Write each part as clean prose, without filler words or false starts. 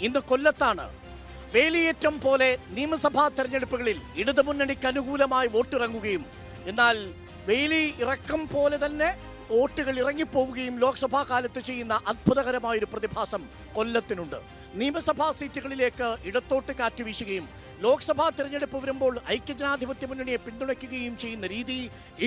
ഇന്ന് കൊല്ലത്താണ്. വേലിയേറ്റം പോലെ നിയമസഭാ തെരഞ്ഞെടുപ്പുകളിൽ ഇടതുമുന്നണിക്ക് അനുകൂലമായി വോട്ടിറങ്ങുകയും എന്നാൽ വേലി ഇറക്കം പോലെ തന്നെ വോട്ടുകൾ ഇറങ്ങിപ്പോവുകയും ലോക്സഭാ കാലത്ത് ചെയ്യുന്ന അത്ഭുതകരമായൊരു പ്രതിഭാസം കൊല്ലത്തിനുണ്ട്. നിയമസഭാ സീറ്റുകളിലേക്ക് ഇടത്തോട്ട് കാറ്റുവീശുകയും ലോക്സഭാ തെരഞ്ഞെടുപ്പ് വരുമ്പോൾ ഐക്യജനാധിപത്യ മുന്നണിയെ പിന്തുണയ്ക്കുകയും ചെയ്യുന്ന രീതി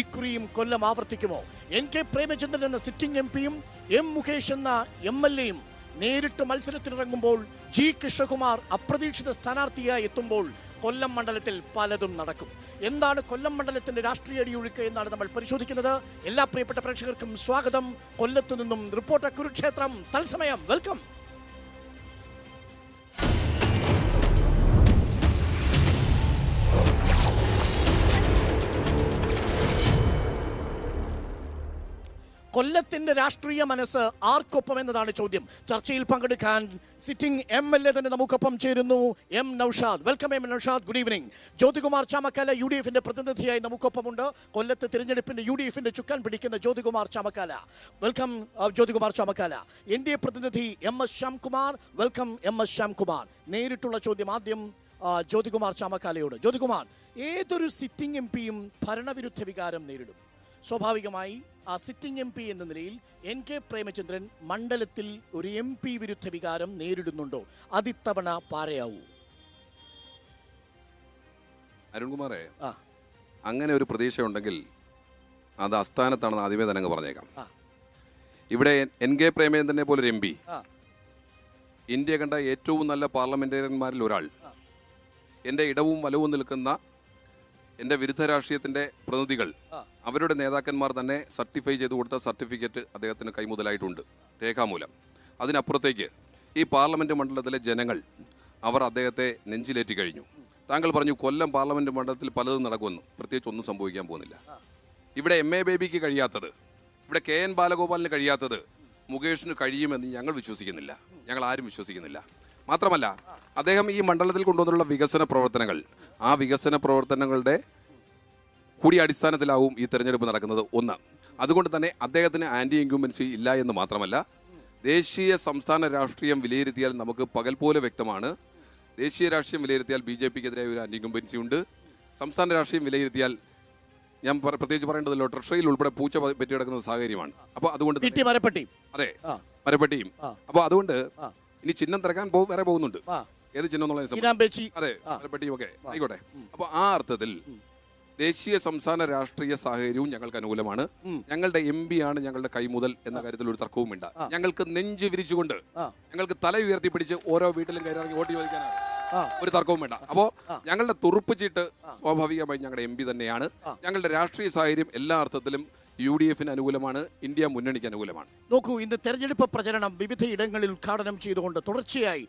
ഇക്കുറിയും കൊല്ലം ആവർത്തിക്കുമോ? NK പ്രേമചന്ദ്രൻ എന്ന സിറ്റിംഗ് MP-യും മുകേഷ് എന്ന MLA-യും നേരിട്ട് മത്സരത്തിനിറങ്ങുമ്പോൾ G കൃഷ്ണകുമാർ അപ്രതീക്ഷിത സ്ഥാനാർത്ഥിയായി എത്തുമ്പോൾ കൊല്ലം മണ്ഡലത്തിൽ പലതും നടക്കും. എന്താണ് കൊല്ലം മണ്ഡലത്തിന്റെ രാഷ്ട്രീയ അടിയൊഴുക്ക് എന്നാണ് നമ്മൾ പരിശോധിക്കുന്നത്. എല്ലാ പ്രിയപ്പെട്ട പ്രേക്ഷകർക്കും സ്വാഗതം. കൊല്ലത്തു നിന്നും റിപ്പോർട്ടർ കുരുക്ഷേത്രം തത്സമയം. വെൽക്കം. കൊല്ലത്തിന്റെ രാഷ്ട്രീയ മനസ്സ് ആർക്കൊപ്പം എന്നതാണ് ചോദ്യം. ചർച്ചയിൽ പങ്കെടുക്കാൻ സിറ്റിംഗ് MLA തന്നെ നമുക്കൊപ്പം ചേരുന്നു. Naushad. Welcome Naushad. Good evening. Jyothikumar Chamakkala UDF-ന്റെ പ്രതിനിധിയായി നമുക്കൊപ്പമുണ്ട്. കൊല്ലത്ത് തിരഞ്ഞെടുപ്പിന്റെ UDF-ന്റെ ചുക്കാൻ പിടിക്കുന്ന ജ്യോതികുമാർ ചാമക്കാല. വെൽക്കം ജ്യോതികുമാർ ചാമക്കാല. NDA പ്രതിനിധി MS Shyamkumar. Welcome MS Shyamkumar. നേരിട്ടുള്ള ചോദ്യം ആദ്യം ജ്യോതികുമാർ ചാമക്കാലയോട്. ജ്യോതികുമാർ, ഏതൊരു സിറ്റിംഗ് MP-യും ഭരണവിരുദ്ധ വികാരം നേരിടും. സ്വാഭാവികമായി ആ സിറ്റിംഗ് MP എന്ന നിലയിൽ NK പ്രേമചന്ദ്രൻ മണ്ഡലത്തിൽ ഒരു MP വിരുദ്ധ വികാരം നേരിടുന്നുണ്ടോ? അതിത്തവണ പാരയാവൂ. അരുൺകുമാറെ, അങ്ങനെ ഒരു പ്രതീക്ഷയുണ്ടെങ്കിൽ അത് അസ്ഥാനത്താണെന്ന് ആദ്യമേ തന്നെ അങ്ങ് പറഞ്ഞേക്കാം. ഇവിടെ NK പ്രേമചന്ദ്രനെ പോലൊരു MP, ഇന്ത്യ കണ്ട ഏറ്റവും നല്ല പാർലമെന്റേറിയന്മാരിൽ ഒരാൾ, എൻ്റെ ഇടവും വലവും നിൽക്കുന്ന എൻ്റെ വിരുദ്ധ രാഷ്ട്രീയത്തിൻ്റെ പ്രതിനിധികൾ, അവരുടെ നേതാക്കന്മാർ തന്നെ സർട്ടിഫൈ ചെയ്ത് കൊടുത്ത സർട്ടിഫിക്കറ്റ് അദ്ദേഹത്തിന് കൈമുതലായിട്ടുണ്ട്, രേഖാമൂലം. അതിനപ്പുറത്തേക്ക് ഈ പാർലമെൻറ്റ് മണ്ഡലത്തിലെ ജനങ്ങൾ അവർ അദ്ദേഹത്തെ നെഞ്ചിലേറ്റി കഴിഞ്ഞു. താങ്കൾ പറഞ്ഞു കൊല്ലം പാർലമെൻറ്റ് മണ്ഡലത്തിൽ പലതും നടക്കുമെന്ന്. പ്രത്യേകിച്ച് ഒന്നും സംഭവിക്കാൻ പോകുന്നില്ല. ഇവിടെ MA ബേബിക്ക് കഴിയാത്തത്, ഇവിടെ KN ബാലഗോപാലിന് കഴിയാത്തത് മുകേഷിന് കഴിയുമെന്ന് ഞങ്ങൾ വിശ്വസിക്കുന്നില്ല. ഞങ്ങൾ ആരും വിശ്വസിക്കുന്നില്ല. മാത്രമല്ല, അദ്ദേഹം ഈ മണ്ഡലത്തിൽ കൊണ്ടുവന്നുള്ള വികസന പ്രവർത്തനങ്ങൾ, ആ വികസന പ്രവർത്തനങ്ങളുടെ കൂടി അടിസ്ഥാനത്തിലാവും ഈ തെരഞ്ഞെടുപ്പ് നടക്കുന്നത്. ഒന്ന്, അതുകൊണ്ട് തന്നെ അദ്ദേഹത്തിന് ആൻറ്റി ഇൻക്യുംബൻസി ഇല്ല എന്ന് മാത്രമല്ല, ദേശീയ സംസ്ഥാന രാഷ്ട്രീയം വിലയിരുത്തിയാൽ നമുക്ക് പകൽ പോലെ വ്യക്തമാണ്. ദേശീയ രാഷ്ട്രീയം വിലയിരുത്തിയാൽ BJP-ക്കെതിരായ ഒരു ആൻറ്റി ഇൻക്യുംബൻസി ഉണ്ട്. സംസ്ഥാന രാഷ്ട്രീയം വിലയിരുത്തിയാൽ ഞാൻ പ്രത്യേകിച്ച് പറയേണ്ടതല്ലോ, ട്രഷറിയിൽ ഉൾപ്പെടെ പൂച്ച പറ്റി കിടക്കുന്ന സാഹചര്യമാണ്. അപ്പോൾ അതുകൊണ്ട് അതെ, മരപ്പെട്ടിയും. അപ്പോൾ അതുകൊണ്ട് ഇനി ചിഹ്നം തിരക്കാൻ വേറെ പോകുന്നുണ്ട്. ഏത് ചിഹ്നം എന്നുള്ളത് അതെ, മരപ്പെട്ടിയും ഒക്കെ ആയിക്കോട്ടെ. അപ്പോൾ ആ അർത്ഥത്തിൽ ദേശീയ സംസ്ഥാന രാഷ്ട്രീയ സാഹചര്യവും ഞങ്ങൾക്ക് അനുകൂലമാണ്. ഞങ്ങളുടെ MP ആണ് ഞങ്ങളുടെ കൈമുതൽ എന്ന കാര്യത്തിൽ ഒരു തർക്കവുമില്ല. ഞങ്ങൾക്ക് നെഞ്ച് വിരിച്ചുകൊണ്ട്, ഞങ്ങൾക്ക് തല ഉയർത്തി പിടിച്ച് ഓരോ വീട്ടിലും കയറി വോട്ട് ചോദിക്കാനാണ്, ഒരു തർക്കവും വേണ്ട. അപ്പോ ഞങ്ങളുടെ തുറുപ്പ് ചീട്ട് സ്വാഭാവികമായി ഞങ്ങളുടെ MP തന്നെയാണ്. ഞങ്ങളുടെ രാഷ്ട്രീയ സാഹചര്യം എല്ലാ അർത്ഥത്തിലും UDF-ന് അനുകൂലമാണ്, ഇന്ത്യ മുന്നണിക്ക് അനുകൂലമാണ്. നോക്കൂ, ഇന്ന് തെരഞ്ഞെടുപ്പ് പ്രചരണം വിവിധ ഇടങ്ങളിൽ ഉദ്ഘാടനം ചെയ്തുകൊണ്ട് തുടർച്ചയായി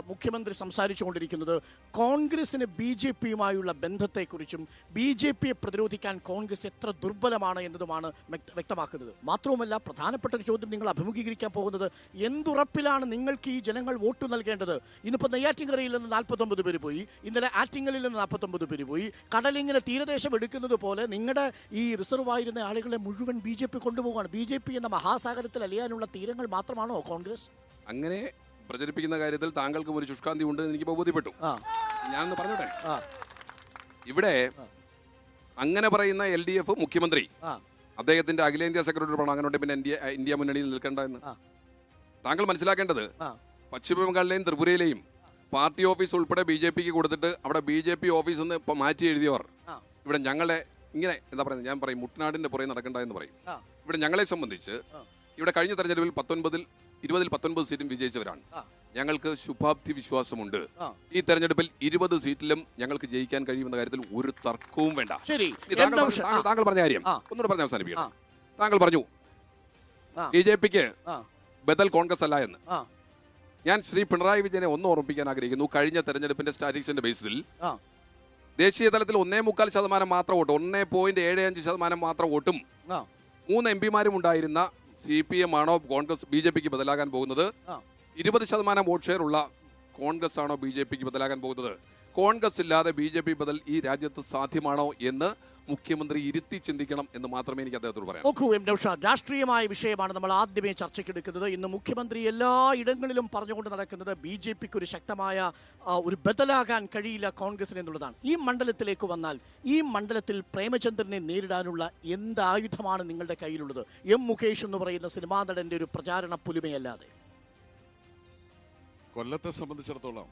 മുഖ്യമന്ത്രി സംസാരിച്ചുകൊണ്ടിരിക്കുന്നത് കോൺഗ്രസിന് BJP-യുമായുള്ള ബന്ധത്തെക്കുറിച്ചും BJP-യെ പ്രതിരോധിക്കാൻ കോൺഗ്രസ് എത്ര ദുർബലമാണ് എന്നതുമാണ് വ്യക്തമാക്കുന്നത്. മാത്രവുമല്ല, പ്രധാനപ്പെട്ട ഒരു ചോദ്യം നിങ്ങൾ അഭിമുഖീകരിക്കാൻ പോകുന്നത്, എന്തുറപ്പിലാണ് നിങ്ങൾക്ക് ഈ ജനങ്ങൾ വോട്ട് നൽകേണ്ടത്? ഇന്നിപ്പോൾ നെയ്യാറ്റിൻകരയിൽ നിന്ന് 49 പേര് പോയി, ഇന്നലെ ആറ്റിങ്ങലിൽ നിന്ന് 49 പേര് പോയി. കടലിങ്ങനെ തീരദേശം എടുക്കുന്നത് പോലെ നിങ്ങളുടെ ഈ റിസർവായിരുന്ന ആളുകളെ മുഴുവൻ BJP കൊണ്ടുപോകുകയാണ്. BJP എന്ന മഹാസാഗരത്തിൽ അലിയാനുള്ള തീരങ്ങൾ മാത്രമാണോ കോൺഗ്രസ്? അങ്ങനെ പ്രചരിപ്പിക്കുന്ന കാര്യത്തിൽ താങ്കൾക്കും ഒരു ശുഷ്കാന്തി ഉണ്ട് എന്ന് എനിക്ക് ബോധ്യപ്പെട്ടു. ഞാനൊന്ന് പറഞ്ഞോട്ടെ. ഇവിടെ അങ്ങനെ പറയുന്ന LDF മുഖ്യമന്ത്രി അദ്ദേഹത്തിന്റെ അഖിലേന്ത്യാ സെക്രട്ടറി പറഞ്ഞു അങ്ങനെ പിന്നെ ഇന്ത്യ മുന്നണിയിൽ നിൽക്കേണ്ട എന്ന്. താങ്കൾ മനസ്സിലാക്കേണ്ടത്, പശ്ചിമ ബംഗാളിലെയും ത്രിപുരയിലെയും പാർട്ടി ഓഫീസ് ഉൾപ്പെടെ BJP-ക്ക് കൊടുത്തിട്ട് അവിടെ BJP ഓഫീസ് നിന്ന് ഇപ്പം മാറ്റി എഴുതിയവർ ഇവിടെ ഞങ്ങളെ ഇങ്ങനെ എന്താ പറയുന്നത്, ഞാൻ പറയും മുട്ടനാടിന്റെ പുറകെ നടക്കണ്ട എന്ന് പറയും. ഇവിടെ ഞങ്ങളെ സംബന്ധിച്ച് ഇവിടെ കഴിഞ്ഞ തെരഞ്ഞെടുപ്പിൽ 20-19 സീറ്റും വിജയിച്ചവരാണ്. ഞങ്ങൾക്ക് ശുഭാപ്തി വിശ്വാസമുണ്ട്. ഈ തെരഞ്ഞെടുപ്പിൽ 20 സീറ്റിലും ഞങ്ങൾക്ക് ജയിക്കാൻ കഴിയുമെന്ന കാര്യത്തിൽ ഒരു തർക്കവും വേണ്ട. താങ്കൾ പറഞ്ഞ കാര്യം ഒന്നുകൂടെ പറഞ്ഞ് അവസാനിപ്പിക്കണം. താങ്കൾ പറഞ്ഞു BJP-ക്ക് ബദൽ കോൺഗ്രസ് അല്ല എന്ന്. ഞാൻ ശ്രീ പിണറായി വിജയനെ ഒന്ന് ഓർമ്മിപ്പിക്കാൻ ആഗ്രഹിക്കുന്നു. കഴിഞ്ഞ തെരഞ്ഞെടുപ്പിന്റെ സ്റ്റാറ്റിസ്റ്റിക്സിന്റെ ബേസിൽ ദേശീയ തലത്തിൽ 1.25% മാത്രം വോട്ട്, 1.75% മാത്രം വോട്ടും 3 MP-മാരും ഉണ്ടായിരുന്ന CPM ആണോ കോൺഗ്രസ് BJP-ക്ക് ബദലാകാൻ പോകുന്നത്? 20% വോട്ട് ഷെയർ ഉള്ള കോൺഗ്രസ് ആണോ BJP-ക്ക് ബദലാകാൻ പോകുന്നത്? കോൺഗ്രസ് ഇല്ലാതെ BJP ബദൽ ഈ രാജ്യത്ത് സാധ്യമാണോ എന്ന് മുഖ്യമന്ത്രി ഇരുത്തി ചിന്തിക്കണം എന്ന് മാത്രമേ എനിക്ക് അദ്ദേഹത്തോട് പറയാം. നോക്കൂ എം നൗഷാദ്, രാഷ്ട്രീയമായ വിഷയമാണ് നമ്മൾ ആദ്യമേ ചർച്ചയ്ക്കെടുക്കുന്നത്. ഇന്ന് മുഖ്യമന്ത്രി എല്ലാ ഇടങ്ങളിലും പറഞ്ഞുകൊണ്ട് നടക്കുന്നത് BJP ഒരു ശക്തമായ ഒരു ബദലാകാൻ കഴിയില്ല കോൺഗ്രസിന് എന്നുള്ളതാണ്. ഈ മണ്ഡലത്തിലേക്ക് വന്നാൽ ഈ മണ്ഡലത്തിൽ പ്രേമചന്ദ്രനെ നേരിടാനുള്ള എന്ത് ആയുധമാണ് നിങ്ങളുടെ കയ്യിലുള്ളത്? എം മുകേഷ് എന്ന് പറയുന്ന സിനിമാ നടന്റെ ഒരു പ്രചാരണ പുലിമയല്ലാതെ. കൊല്ലത്തെ സംബന്ധിച്ചിടത്തോളം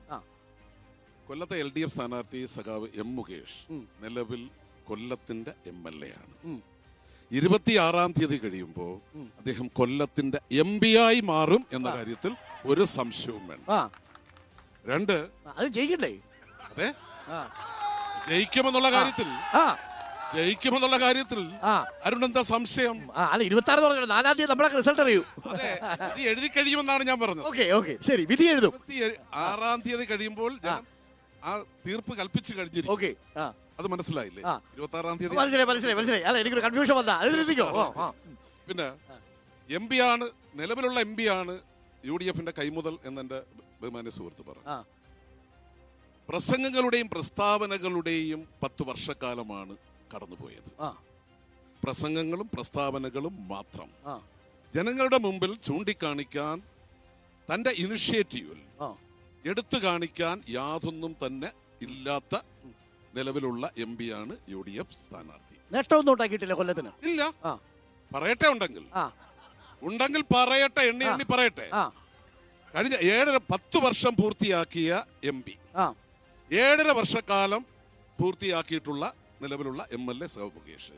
കൊല്ലത്തെ LDF സ്ഥാനാർത്ഥി സഖാവ് എം മുകേഷ് നിലവിൽ കൊല്ലത്തിന്റെ MLA ആണ്. 26-ാം തീയതി കഴിയുമ്പോൾ അദ്ദേഹം കൊല്ലത്തിന്റെ MP ആയി മാറും എന്ന കാര്യത്തിൽ ഒരു സംശയവും വേണ്ട. രണ്ട്, അത് ജയിക്കണ്ടേ? അതെ, ജയിക്കുമെന്നുള്ള കാര്യത്തിൽ അരുൺ എന്താ സംശയം? അല്ല, 26 പറഞ്ഞു, 4-ാം തീയതി നമ്മളെ റിസൾട്ട് അറിയൂ. അതെ, ഇത് എഴുതി കഴിയുമെന്നാണ് ഞാൻ പറഞ്ഞത്. ഓക്കെ ശരി, വിധി എഴുതും. 26-ാം തീയതി കഴിയുമ്പോൾ ആ തീർപ്പ് കൽപ്പിച്ചു കഴിഞ്ഞിരിക്കും. അത് മനസ്സിലായില്ലേ? 26-ാം തീയതി മനസ്സിലായി. അതെ, എനിക്കൊരു കൺഫ്യൂഷൻ വന്നാ. പിന്നെ MP ആണ്, നിലവിലുള്ള MP ആണ് UDF-ന്റെ കൈമുതൽ എന്നെന്റെ ബഹുമാന്യ സുഹൃത്ത് പറഞ്ഞു. പ്രസംഗങ്ങളുടെയും പ്രസ്താവനകളുടെയും 10 വർഷക്കാലമാണ് കടന്നുപോയത്. പ്രസംഗങ്ങളും പ്രസ്താവനകളും മാത്രം ജനങ്ങളുടെ മുമ്പിൽ ചൂണ്ടിക്കാണിക്കാൻ, തന്റെ ഇനിഷ്യേറ്റീവിൽ എടുത്തു കാണിക്കാൻ യാതൊന്നും തന്നെ ഇല്ലാത്ത നിലവിലുള്ള MP ആണ് UDF സ്ഥാനാർത്ഥി. നേട്ടമൊന്നും ഉണ്ടാക്കിയിട്ടില്ല കൊല്ലത്തിന്. ഇല്ല, പറയട്ടെ, ഉണ്ടെങ്കിൽ പറയട്ടെ, എണ്ണി പറയട്ടെ. കഴിഞ്ഞ 10 വർഷം പൂർത്തിയാക്കിയ MP, 7.5 വർഷക്കാലം പൂർത്തിയാക്കിയിട്ടുള്ള നിലവിലുള്ള MLA സഖാവ് മുകേഷ്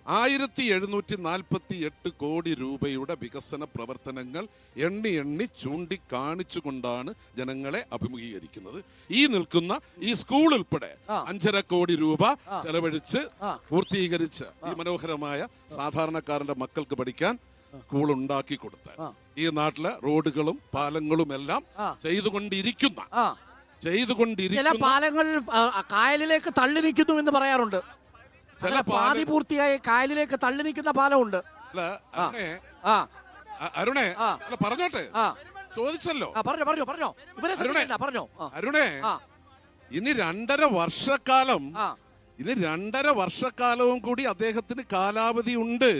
1748 കോടി രൂപയുടെ വികസന പ്രവർത്തനങ്ങൾ എണ്ണി ചൂണ്ടിക്കാണിച്ചുകൊണ്ടാണ് ജനങ്ങളെ അഭിമുഖീകരിക്കുന്നത്. ഈ നിൽക്കുന്ന ഈ സ്കൂൾ ഉൾപ്പെടെ 5.5 കോടി രൂപ ചെലവഴിച്ച് പൂർത്തീകരിച്ച ഈ മനോഹരമായ സാധാരണക്കാരന്റെ മക്കൾക്ക് പഠിക്കാൻ സ്കൂൾ ഉണ്ടാക്കി കൊടുത്ത ഈ നാട്ടിലെ റോഡുകളും പാലങ്ങളും എല്ലാം ചെയ്തുകൊണ്ടിരിക്കുന്ന പാലങ്ങൾ കായലിലേക്ക് തള്ളി നിൽക്കുന്നു എന്ന് പറയാറുണ്ട്. പാതി പൂർത്തിയായ കായലിലേക്ക് തള്ളി നിൽക്കുന്ന പാലമുണ്ട്. അരുണേ, പറഞ്ഞോട്ടെ, ചോദിച്ചല്ലോ. പറഞ്ഞോ അരുണേ, ഇനി 2.5 വർഷക്കാലവും കൂടി അദ്ദേഹത്തിന് കാലാവധി ഉണ്ട്.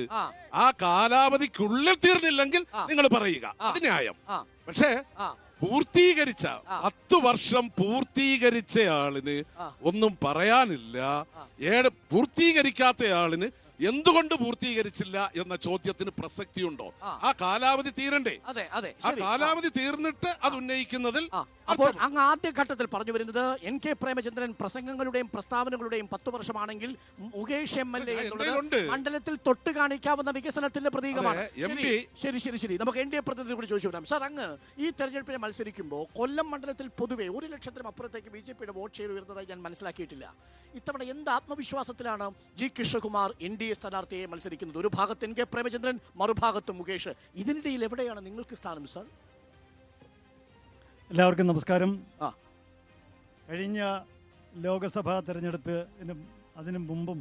ആ കാലാവധിക്കുള്ളിൽ തീർന്നില്ലെങ്കിൽ നിങ്ങൾ പറയുക, അത് ന്യായം. പക്ഷേ പൂർത്തീകരിച്ച 10 വർഷം പൂർത്തീകരിച്ചയാളിന് ഒന്നും പറയാനില്ല. പൂർത്തീകരിക്കാത്തയാളിന് എന്തുകൊണ്ട് പൂർത്തീകരിച്ചില്ല എന്ന ചോദ്യത്തിന് പ്രസക്തിയുണ്ടോ? ആ കാലാവധി തീരണ്ടേ? ആ കാലാവധി തീർന്നിട്ട് അത് ഉന്നയിക്കുന്നതിൽ അപ്പോൾ അങ്ങ് ആദ്യഘട്ടത്തിൽ പറഞ്ഞു വരുന്നത് NK പ്രേമചന്ദ്രൻ പ്രസംഗങ്ങളുടെയും പ്രസ്താവനകളുടെയും 10 വർഷമാണെങ്കിൽ മുകേഷ് MLA മണ്ഡലത്തിൽ തൊട്ട് കാണിക്കാവുന്ന വികസനത്തിന്റെ പ്രതീകമാണ്. ശരി, നമുക്ക് NDA പ്രതിനിധി കൂടി ചോദിച്ചു വിടാം. സാർ, അങ്ങ് ഈ തെരഞ്ഞെടുപ്പിനെ മത്സരിക്കുമ്പോൾ കൊല്ലം മണ്ഡലത്തിൽ പൊതുവെ 1 ലക്ഷത്തിനും അപ്പുറത്തേക്ക് BJP-യുടെ വോട്ട് ഷെയർ ഉയർന്നതായി ഞാൻ മനസ്സിലാക്കിയിട്ടില്ല. ഇത്തവണ എന്ത് ആത്മവിശ്വാസത്തിലാണ് G. കൃഷ്ണകുമാർ NDA സ്ഥാനാർത്ഥിയെ മത്സരിക്കുന്നത്? ഒരു ഭാഗത്ത് NK പ്രേമചന്ദ്രൻ, മറുഭാഗത്ത് മുകേഷ്. ഇതിനിടയിൽ എവിടെയാണ് നിങ്ങൾക്ക് സ്ഥാനം സാർ? എല്ലാവർക്കും നമസ്കാരം. കഴിഞ്ഞ ലോക്സഭാ തെരഞ്ഞെടുപ്പിനും അതിനു മുമ്പും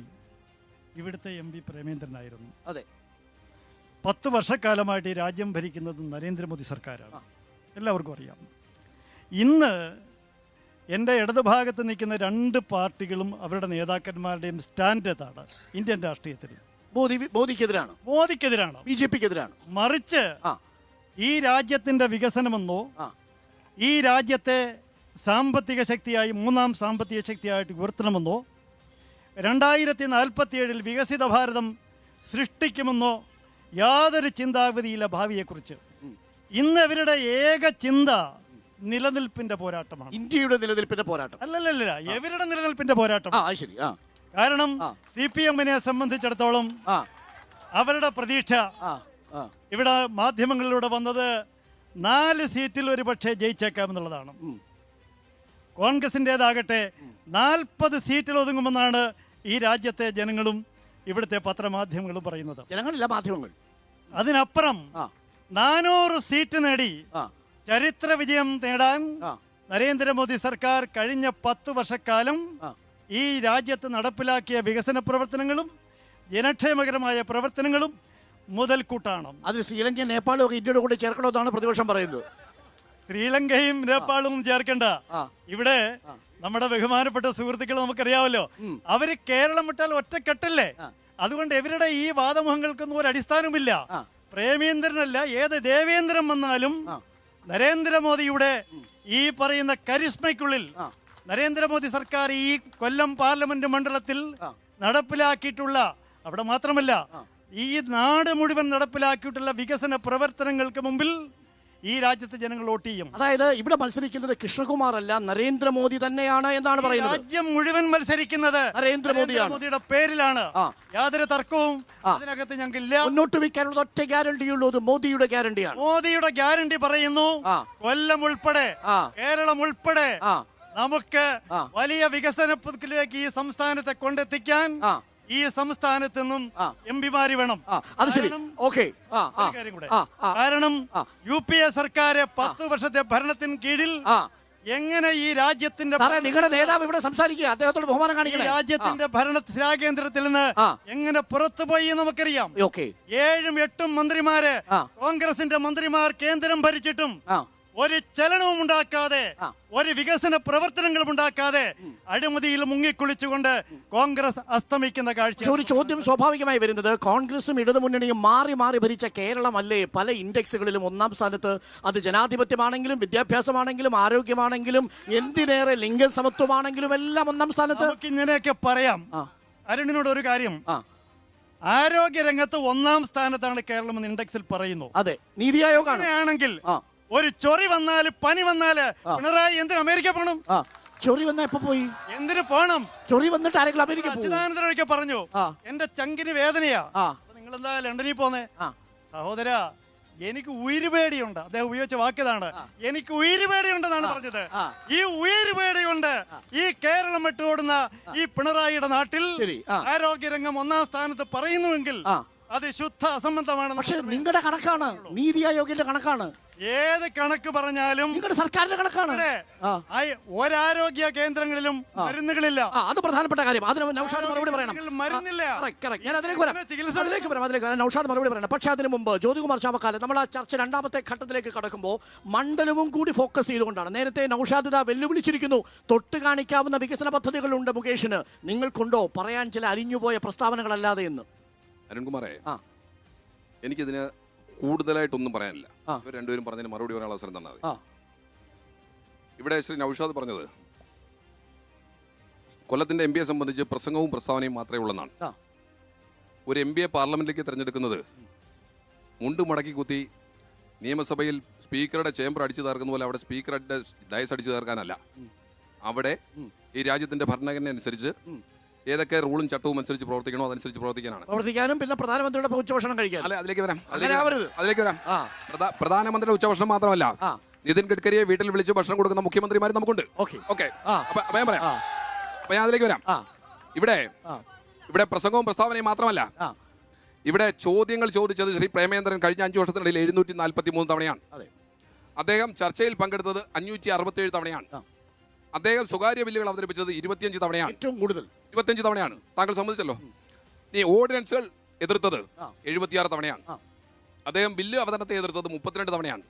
ഇവിടുത്തെ MP പ്രേമേന്ദ്രനായിരുന്നു. അതെ, 10 വർഷക്കാലമായിട്ട് ഈ രാജ്യം ഭരിക്കുന്നത് നരേന്ദ്രമോദി സർക്കാരാണ്, എല്ലാവർക്കും അറിയാം. ഇന്ന് എൻ്റെ ഇടതുഭാഗത്ത് നിൽക്കുന്ന 2 പാർട്ടികളും അവരുടെ നേതാക്കന്മാരുടെയും സ്റ്റാൻഡ് ഏതാണ് ഇന്ത്യൻ രാഷ്ട്രീയത്തിൽ? മോദിക്കെതിരാണ്, BJP-ക്കെതിരാണ്. മറിച്ച് ഈ രാജ്യത്തിൻ്റെ വികസനമെന്നോ ഈ രാജ്യത്തെ സാമ്പത്തിക ശക്തിയായി 3-ാം സാമ്പത്തിക ശക്തിയായിട്ട് ഉയർത്തണമെന്നോ 2047 വികസിത ഭാരതം സൃഷ്ടിക്കുമെന്നോ യാതൊരു ചിന്താഗതിയില്ല ഭാവിയെക്കുറിച്ച്. ഇന്ന് ഇവരുടെ ഏക ചിന്ത നിലനിൽപ്പിന്റെ പോരാട്ടമാണ്. ഇന്ത്യയുടെ നിലനിൽപ്പിന്റെ പോരാട്ടം അല്ലല്ല, ഇവരുടെ നിലനിൽപ്പിന്റെ പോരാട്ടം. കാരണം CPM-നെ സംബന്ധിച്ചിടത്തോളം അവരുടെ പ്രതീക്ഷ ഇവിടെ മാധ്യമങ്ങളിലൂടെ വന്നത് 4 സീറ്റിൽ ഒരു പക്ഷേ ജയിച്ചേക്കാമെന്നുള്ളതാണ്. കോൺഗ്രസിൻ്റെതാകട്ടെ 40 സീറ്റിൽ ഒതുങ്ങുമെന്നാണ് ഈ രാജ്യത്തെ ജനങ്ങളും ഇവിടുത്തെ പത്രമാധ്യമങ്ങളും പറയുന്നത്. ജനങ്ങളില്ല, മാധ്യമങ്ങൾ. അതിനപ്പുറം 400 സീറ്റ് നേടി ചരിത്ര വിജയം നേടാൻ നരേന്ദ്രമോദി സർക്കാർ കഴിഞ്ഞ 10 വർഷക്കാലം ഈ രാജ്യത്ത് നടപ്പിലാക്കിയ വികസന പ്രവർത്തനങ്ങളും ജനക്ഷേമകരമായ പ്രവർത്തനങ്ങളും മുതൽക്കൂട്ടാണ്. അത് ശ്രീലങ്കയും നേപ്പാളും ഒക്കെ ഇന്ത്യയുടെ കൂടെ ചേർക്കണമെന്നാണ് പ്രതിപക്ഷം പറയുന്നത്. ശ്രീലങ്കയും നേപ്പാളും ചേർക്കേണ്ട. ഇവിടെ നമ്മുടെ ബഹുമാനപ്പെട്ട സുഹൃത്തുക്കൾ നമുക്കറിയാമല്ലോ, അവര് കേരളം വിട്ടാൽ ഒറ്റക്കെട്ടല്ലേ. അതുകൊണ്ട് ഇവരുടെ ഈ വാദമുഖങ്ങൾക്കൊന്നും ഒരു അടിസ്ഥാനവുമില്ല. പ്രേമേന്ദ്രനല്ല, ഏത് ദേവേന്ദ്രൻ വന്നാലും നരേന്ദ്രമോദിയുടെ ഈ പറയുന്ന കരിസ്മയ്ക്കുള്ളിൽ നരേന്ദ്രമോദി സർക്കാർ ഈ കൊല്ലം പാർലമെന്റ് മണ്ഡലത്തിൽ നടപ്പിലാക്കിയിട്ടുള്ള, അവിടെ മാത്രമല്ല ഈ നാട് മുഴുവൻ നടപ്പിലാക്കിയിട്ടുള്ള വികസന പ്രവർത്തനങ്ങൾക്ക് മുമ്പിൽ ഈ രാജ്യത്തെ ജനങ്ങൾ വോട്ട് ചെയ്യും. അതായത് ഇവിടെ മത്സരിക്കുന്നത് കൃഷ്ണകുമാർ അല്ല, നരേന്ദ്രമോദി തന്നെയാണ് എന്നാണ് പറയുന്നത്. രാജ്യം മുഴുവൻ മത്സരിക്കുന്നത് നരേന്ദ്രമോദിയുടെ പേരിലാണ്. യാതൊരു തർക്കവും അതിനകത്ത് ഞങ്ങൾക്കില്ല. മുന്നോട്ട് വയ്ക്കാനുള്ള ഒറ്റ ഗ്യാരണ്ടിയുള്ളൂ, അത് മോദിയുടെ ഗ്യാരണ്ടിയാണ്. മോദിയുടെ ഗ്യാരണ്ടി പറയുന്നു, കൊല്ലം ഉൾപ്പെടെ കേരളം ഉൾപ്പെടെ നമുക്ക് വലിയ വികസനത്തിലേക്ക് ഈ സംസ്ഥാനത്തെ കൊണ്ടെത്തിക്കാൻ ഈ സംസ്ഥാനത്ത് നിന്നും എംപിമാര് വേണം. അത് ശരി, ഓക്കെ. കാരണം UPA സർക്കാർ 10 വർഷത്തെ ഭരണത്തിന് കീഴിൽ എങ്ങനെ ഈ രാജ്യത്തിന്റെ നിങ്ങളുടെ നേതാവ് ഇവിടെ സംസാരിക്കുക, അദ്ദേഹത്തോട് ബഹുമാനം കാണിക്കുക. രാജ്യത്തിന്റെ ഭരണ കേന്ദ്രത്തിൽ നിന്ന് എങ്ങനെ പുറത്തുപോയി നമുക്കറിയാം. 7ഉം 8ഉം മന്ത്രിമാര്, കോൺഗ്രസിന്റെ മന്ത്രിമാർ കേന്ദ്രം ഭരിച്ചിട്ടും ഒരു ചലനവും ഉണ്ടാക്കാതെ, ഒരു വികസന പ്രവർത്തനങ്ങളും ഉണ്ടാക്കാതെ അഴിമതിയിൽ മുങ്ങിക്കുളിച്ചുകൊണ്ട് കോൺഗ്രസ് അസ്തമിക്കുന്ന കാഴ്ച. ഒരു ചോദ്യം സ്വാഭാവികമായി വരുന്നത്, കോൺഗ്രസും ഇടതുമുന്നണിയും മാറി മാറി ഭരിച്ച കേരളമല്ലേ പല ഇൻഡെക്സുകളിലും 1-ാം സ്ഥാനത്ത്? അത് ജനാധിപത്യമാണെങ്കിലും വിദ്യാഭ്യാസമാണെങ്കിലും ആരോഗ്യമാണെങ്കിലും എന്തിനേറെ ലിംഗസമത്വമാണെങ്കിലും എല്ലാം 1-ാം സ്ഥാനത്ത്. നമുക്ക് ഇങ്ങനെയൊക്കെ പറയാം. അരുണിനോട് ഒരു കാര്യം, ആരോഗ്യരംഗത്ത് 1-ാം സ്ഥാനത്താണ് കേരളം എന്ന് ഇൻഡെക്സിൽ പറയുന്നു. അതെ, നീതി ആയോഗ് ആണെങ്കിൽ ഒരു ചൊറി വന്നാല്, പനി വന്നാല് പിണറായി എന്തിന് അമേരിക്ക പോകണം? ചൊറി വന്ന എപ്പോ പോയി? എന്തിനു പോകണം? ചൊറി വന്നിട്ട് ആരെങ്കിലും അമേരിക്ക? അച്യുതാനന്ദനൊക്കെ പറഞ്ഞു എന്റെ ചങ്കിന് വേദനയാ, നിങ്ങൾ എന്താ ലണ്ടനിൽ പോന്നേ? സഹോദര, എനിക്ക് ഉയരുപേടിയുണ്ട്. അദ്ദേഹം ഉപയോഗിച്ച വാക്കിയതാണ്, എനിക്ക് ഉയരുപേടിയുണ്ടെന്നാണ് പറഞ്ഞത്. ഈ ഉയരുപേടി കൊണ്ട് ഈ കേരളം വിട്ടോടുന്ന ഈ പിണറായിയുടെ നാട്ടിൽ ആരോഗ്യരംഗം 1-ാം സ്ഥാനത്ത് പറയുന്നുവെങ്കിൽ അത് ശുദ്ധ അസംബന്ധമാണ്. പക്ഷെ നിങ്ങളുടെ കണക്കാണ്, നീതി ആയോഗിന്റെ കണക്കാണ്. ഏത് കണക്ക് പറഞ്ഞാലും നിങ്ങളുടെ സർക്കാരിന്റെ കണക്കാണ്. ഒരാരോഗ്യ കേന്ദ്രങ്ങളിലും മരുന്നുകളില്ല. അത് പ്രധാനപ്പെട്ട കാര്യം. അതിന് നൗഷാദ് മറുപടി പറയണം. മരുന്നില്ല. ഞാൻ അതിലേക്ക് വരാം. നൗഷാദ് മറുപടി പറയണം. പക്ഷെ അതിന് മുമ്പ് ജ്യോതികുമാർ ചാമക്കാലം, നമ്മൾ ആ ചർച്ച 2-ാമത്തെ ഘട്ടത്തിലേക്ക് കടക്കുമ്പോൾ മണ്ഡലവും കൂടി ഫോക്കസ് ചെയ്തുകൊണ്ടാണ്. നേരത്തെ നൗഷാദ് വെല്ലുവിളിച്ചിരിക്കുന്നു, തൊട്ട് കാണിക്കാവുന്ന വികസന പദ്ധതികളുണ്ട് മുകേഷിന്, നിങ്ങൾക്കുണ്ടോ പറയാൻ ചില അരിഞ്ഞുപോയ പ്രസ്താവനകളല്ലാതെ എന്ന്? അരുൺകുമാറേ, എനിക്കിതിന് കൂടുതലായിട്ടൊന്നും പറയാനില്ല. ഇവർ രണ്ടുപേരും പറഞ്ഞതിന് മറുപടി പറയാൻ അവസരം തന്നാൽ മതി. ഇവിടെ ശ്രീ നൗഷാദ് പറഞ്ഞത് കൊല്ലത്തിന്റെ MPയെ സംബന്ധിച്ച് പ്രസംഗവും പ്രസ്താവനയും മാത്രമേ ഉള്ളെന്നാണ്. ഒരു MPയെ പാർലമെന്റിലേക്ക് തിരഞ്ഞെടുക്കുന്നത് മുണ്ട് മടക്കി കുത്തി നിയമസഭയിൽ സ്പീക്കറുടെ ചേംബർ അടിച്ചു തീർക്കുന്ന പോലെ അവിടെ സ്പീക്കറുടെ ഡയസ് അടിച്ചു തീർക്കാനല്ല. അവിടെ ഈ രാജ്യത്തിന്റെ ഭരണഘടനയനുസരിച്ച് ഏതൊക്കെ റൂളും ചട്ടവും അനുസരിച്ച് പ്രവർത്തിക്കണോ അതനുസരിച്ച് പ്രവർത്തിക്കാനും പിന്നെ പ്രധാനമന്ത്രിയുടെ ഉച്ചഭക്ഷണം കഴിക്കാനും. അല്ലെ, അതിലേക്ക് വരാം. പ്രധാനമന്ത്രിയുടെ ഉച്ചഭക്ഷണം മാത്രമല്ല, നിതിൻ ഗഡ്കരിയെ വീട്ടിൽ വിളിച്ച് ഭക്ഷണം കൊടുക്കുന്ന മുഖ്യമന്ത്രിമാർ നമുക്കുണ്ട്. ഓക്കെ, അപ്പൊ ഞാൻ പറയാം. അപ്പൊ ഞാൻ അതിലേക്ക് വരാം. ഇവിടെ പ്രസംഗവും പ്രസ്താവനയും മാത്രമല്ല, ഇവിടെ ചോദ്യങ്ങൾ ചോദിച്ചത് ശ്രീ പ്രേമേന്ദ്രൻ കഴിഞ്ഞ 5 വർഷത്തിനിടയിൽ 743 തവണയാണ്. അദ്ദേഹം ചർച്ചയിൽ പങ്കെടുത്തത് 567 തവണയാണ്. അദ്ദേഹം സ്വകാര്യ ബില്ലുകൾ അവതരിപ്പിച്ചത് 25 തവണയാണ്. ഏറ്റവും കൂടുതൽ 25 തവണയാണ്. താങ്കൾ സമ്മതിച്ചല്ലോ. ഈ ഓർഡിനൻസുകൾ എതിർത്തത് 76 തവണയാണ്. അദ്ദേഹം ബില്ല് അവതരണത്തെ എതിർത്തത് 32 തവണയാണ്.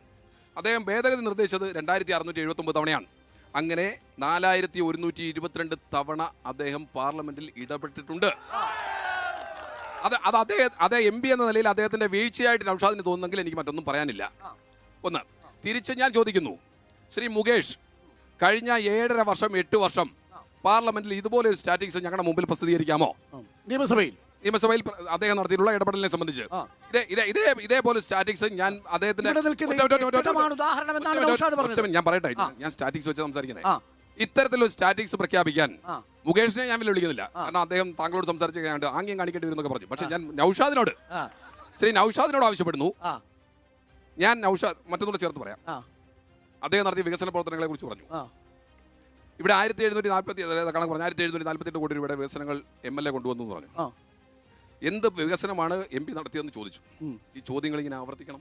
അദ്ദേഹം ഭേദഗതി നിർദ്ദേശിച്ചത് 2679 തവണയാണ്. അങ്ങനെ 4122 തവണ അദ്ദേഹം പാർലമെന്റിൽ ഇടപെട്ടിട്ടുണ്ട്. അതേ MP എന്ന നിലയിൽ അദ്ദേഹത്തിന്റെ വീഴ്ചയായിട്ട് നൗഷാദിന് തോന്നുന്നെങ്കിൽ എനിക്ക് മറ്റൊന്നും പറയാനില്ല. ഒന്ന് തിരിച്ച് ഞാൻ ചോദിക്കുന്നു, ശ്രീ മുകേഷ് കഴിഞ്ഞ 7.5 വർഷം 8 വർഷം പാർലമെന്റിൽ ഇതുപോലെ ഒരു സ്റ്റാറ്റിക്സ് ഞങ്ങളുടെ മുമ്പിൽ പ്രസിദ്ധീകരിക്കാമോ? നിയമസഭയിൽ അദ്ദേഹം നടത്തിയിട്ടുള്ള ഇടപെടലിനെ സംബന്ധിച്ച് ഇതേപോലെ സ്റ്റാറ്റിക്സ് ഞാൻ അദ്ദേഹത്തിന്റെ ഞാൻ പറയട്ടെ, ഞാൻ സ്റ്റാറ്റിക്സ് വെച്ച് സംസാരിക്കുന്നത്. ഇത്തരത്തിലൊരു സ്റ്റാറ്റിക്സ് പ്രഖ്യാപിക്കാൻ മുകേഷിനെ ഞാൻ വെല്ലുവിളിക്കുന്നില്ല. കാരണം അദ്ദേഹം താങ്കളോട് സംസാരിച്ച് കഴിഞ്ഞാൽ ആംഗ്യം കാണിക്കേണ്ടി വരുന്നൊക്കെ പറഞ്ഞു. പക്ഷെ ഞാൻ ശ്രീ നൗഷാദിനോട് ആവശ്യപ്പെടുന്നു. ഞാൻ നൗഷാദ് മറ്റൊന്നുകൂടെ ചേർത്ത് പറയാം. അദ്ദേഹം നടത്തിയ വികസന പ്രവർത്തനങ്ങളെ കുറിച്ച് പറഞ്ഞു. ഇവിടെ 1748 കോടി രൂപയുടെ വികസനങ്ങൾ MLA കൊണ്ടുവന്നു എന്ന് പറഞ്ഞു. എന്ത് വികസനമാണ് MP നടത്തിയതെന്ന് ചോദിച്ചു. ഈ ചോദ്യങ്ങൾ ഇങ്ങനെ ആവർത്തിക്കണം,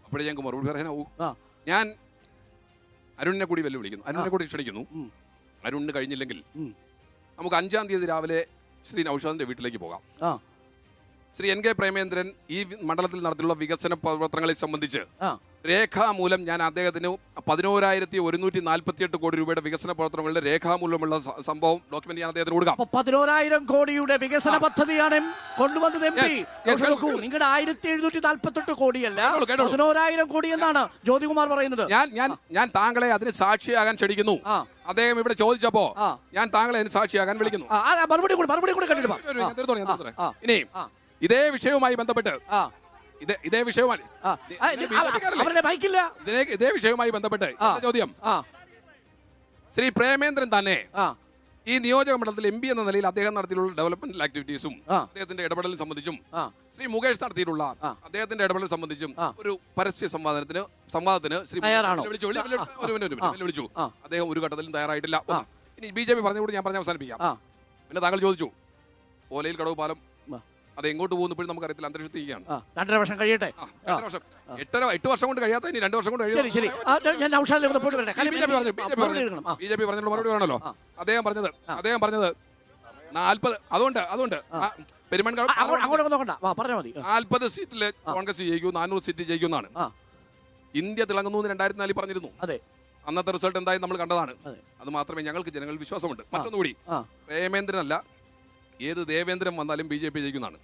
അപ്പോഴേ ഞങ്ങൾക്ക് മറുപടി പറയാനാവൂ. ഞാൻ അരുണിനെ കൂടി വെല്ലുവിളിക്കുന്നു, അരുണിനെ കൂടി ക്ഷണിക്കുന്നു. അരുണിന് കഴിഞ്ഞില്ലെങ്കിൽ നമുക്ക് 5-ാം തീയതി രാവിലെ ശ്രീ നൗഷാദിന്റെ വീട്ടിലേക്ക് പോകാം. ശ്രീ NK പ്രേമേന്ദ്രൻ ഈ മണ്ഡലത്തിൽ നടത്തിയുള്ള വികസന പ്രവർത്തനങ്ങളെ സംബന്ധിച്ച് രേഖാമൂലം ഞാൻ അദ്ദേഹത്തിന് 11,148 കോടി രൂപയുടെ വികസന പ്രവർത്തനങ്ങളുടെ രേഖാമൂലമുള്ള സംഭവം ഡോക്യുമെന്റ് ഞാൻ അദ്ദേഹത്തിന് കൊടുക്കാം. 11,000 കോടിയുടെ വികസന പദ്ധതിയാണ് കൊണ്ടുവന്നത് MP. നോക്കൂ, നിങ്ങളുടെ 1,748 കോടിയല്ല, 11,000 കോടി എന്നാണ് ജ്യോതികുമാർ പറയുന്നത്. ഞാൻ താങ്കളെ അതിന് സാക്ഷിയാകാൻ ക്ഷണിക്കുന്നു. അദ്ദേഹം ഇവിടെ ചോദിച്ചപ്പോ ഞാൻ താങ്കളെ അതിന് സാക്ഷിയാകാൻ വിളിക്കുന്നു. മറുപടി കൂടെ കണ്ടിട്ട് ഇനി ഇതേ വിഷയവുമായി ബന്ധപ്പെട്ട് ഇതേ വിഷയവുമായി ബന്ധപ്പെട്ട് ചോദ്യം, ശ്രീ പ്രേമേന്ദ്രൻ തന്നെ ഈ നിയോജക മണ്ഡലത്തിൽ MP എന്ന നിലയിൽ അദ്ദേഹം നടത്തിയിട്ടുള്ള ഡെവലപ്മെന്റൽ ആക്ടിവിറ്റീസും അദ്ദേഹത്തിന്റെ ഇടപെടലിൽ സംബന്ധിച്ചും ശ്രീ മുകേഷ് നടത്തിയിട്ടുള്ള അദ്ദേഹത്തിന്റെ ഇടപെടൽ സംബന്ധിച്ചും ഒരു പരസ്യ സംവാദത്തിന് ശ്രീ വിളിച്ചു. അദ്ദേഹം ഒരു ഘട്ടത്തിലും തയ്യാറായിട്ടില്ല. ഇനി BJP പറഞ്ഞുകൂടി ഞാൻ പറഞ്ഞ് അവസാനിപ്പിക്കാം. പിന്നെ താങ്കൾ ചോദിച്ചു ഓലയിൽ കടവ് പാലം അത് എങ്ങോട്ട് പോകുന്നു ഇപ്പോഴും നമുക്കറിയത്തില്ല. അന്തരീക്ഷത്തിരിക്കുകയാണ്. 2.5 വർഷം കഴിയട്ടെ. 8 വർഷം കൊണ്ട് കഴിയാത്ത ഇനി 2 വർഷം കൊണ്ട് കഴിയും. BJP പറഞ്ഞുള്ള മറുപടി വേണമല്ലോ. അദ്ദേഹം പറഞ്ഞത് 40 അതുകൊണ്ട് പെരുമൺകാട് 40 സീറ്റിൽ കോൺഗ്രസ് ജയിക്കും, 400 സീറ്റ് ജയിക്കുമെന്നാണ്. ഇന്ത്യ തിളങ്ങുന്നു 2004 പറഞ്ഞിരുന്നു. അന്നത്തെ റിസൾട്ട് എന്തായാലും നമ്മൾ കണ്ടതാണ്. അത് മാത്രമേ ഞങ്ങൾക്ക് ജനങ്ങളിൽ വിശ്വാസമുണ്ട്. മറ്റൊന്നുകൂടി, പ്രേമേന്ദ്രനല്ല ഏത് ദേവേന്ദ്രൻ വന്നാലും BJP ജയിക്കുന്നതാണ്.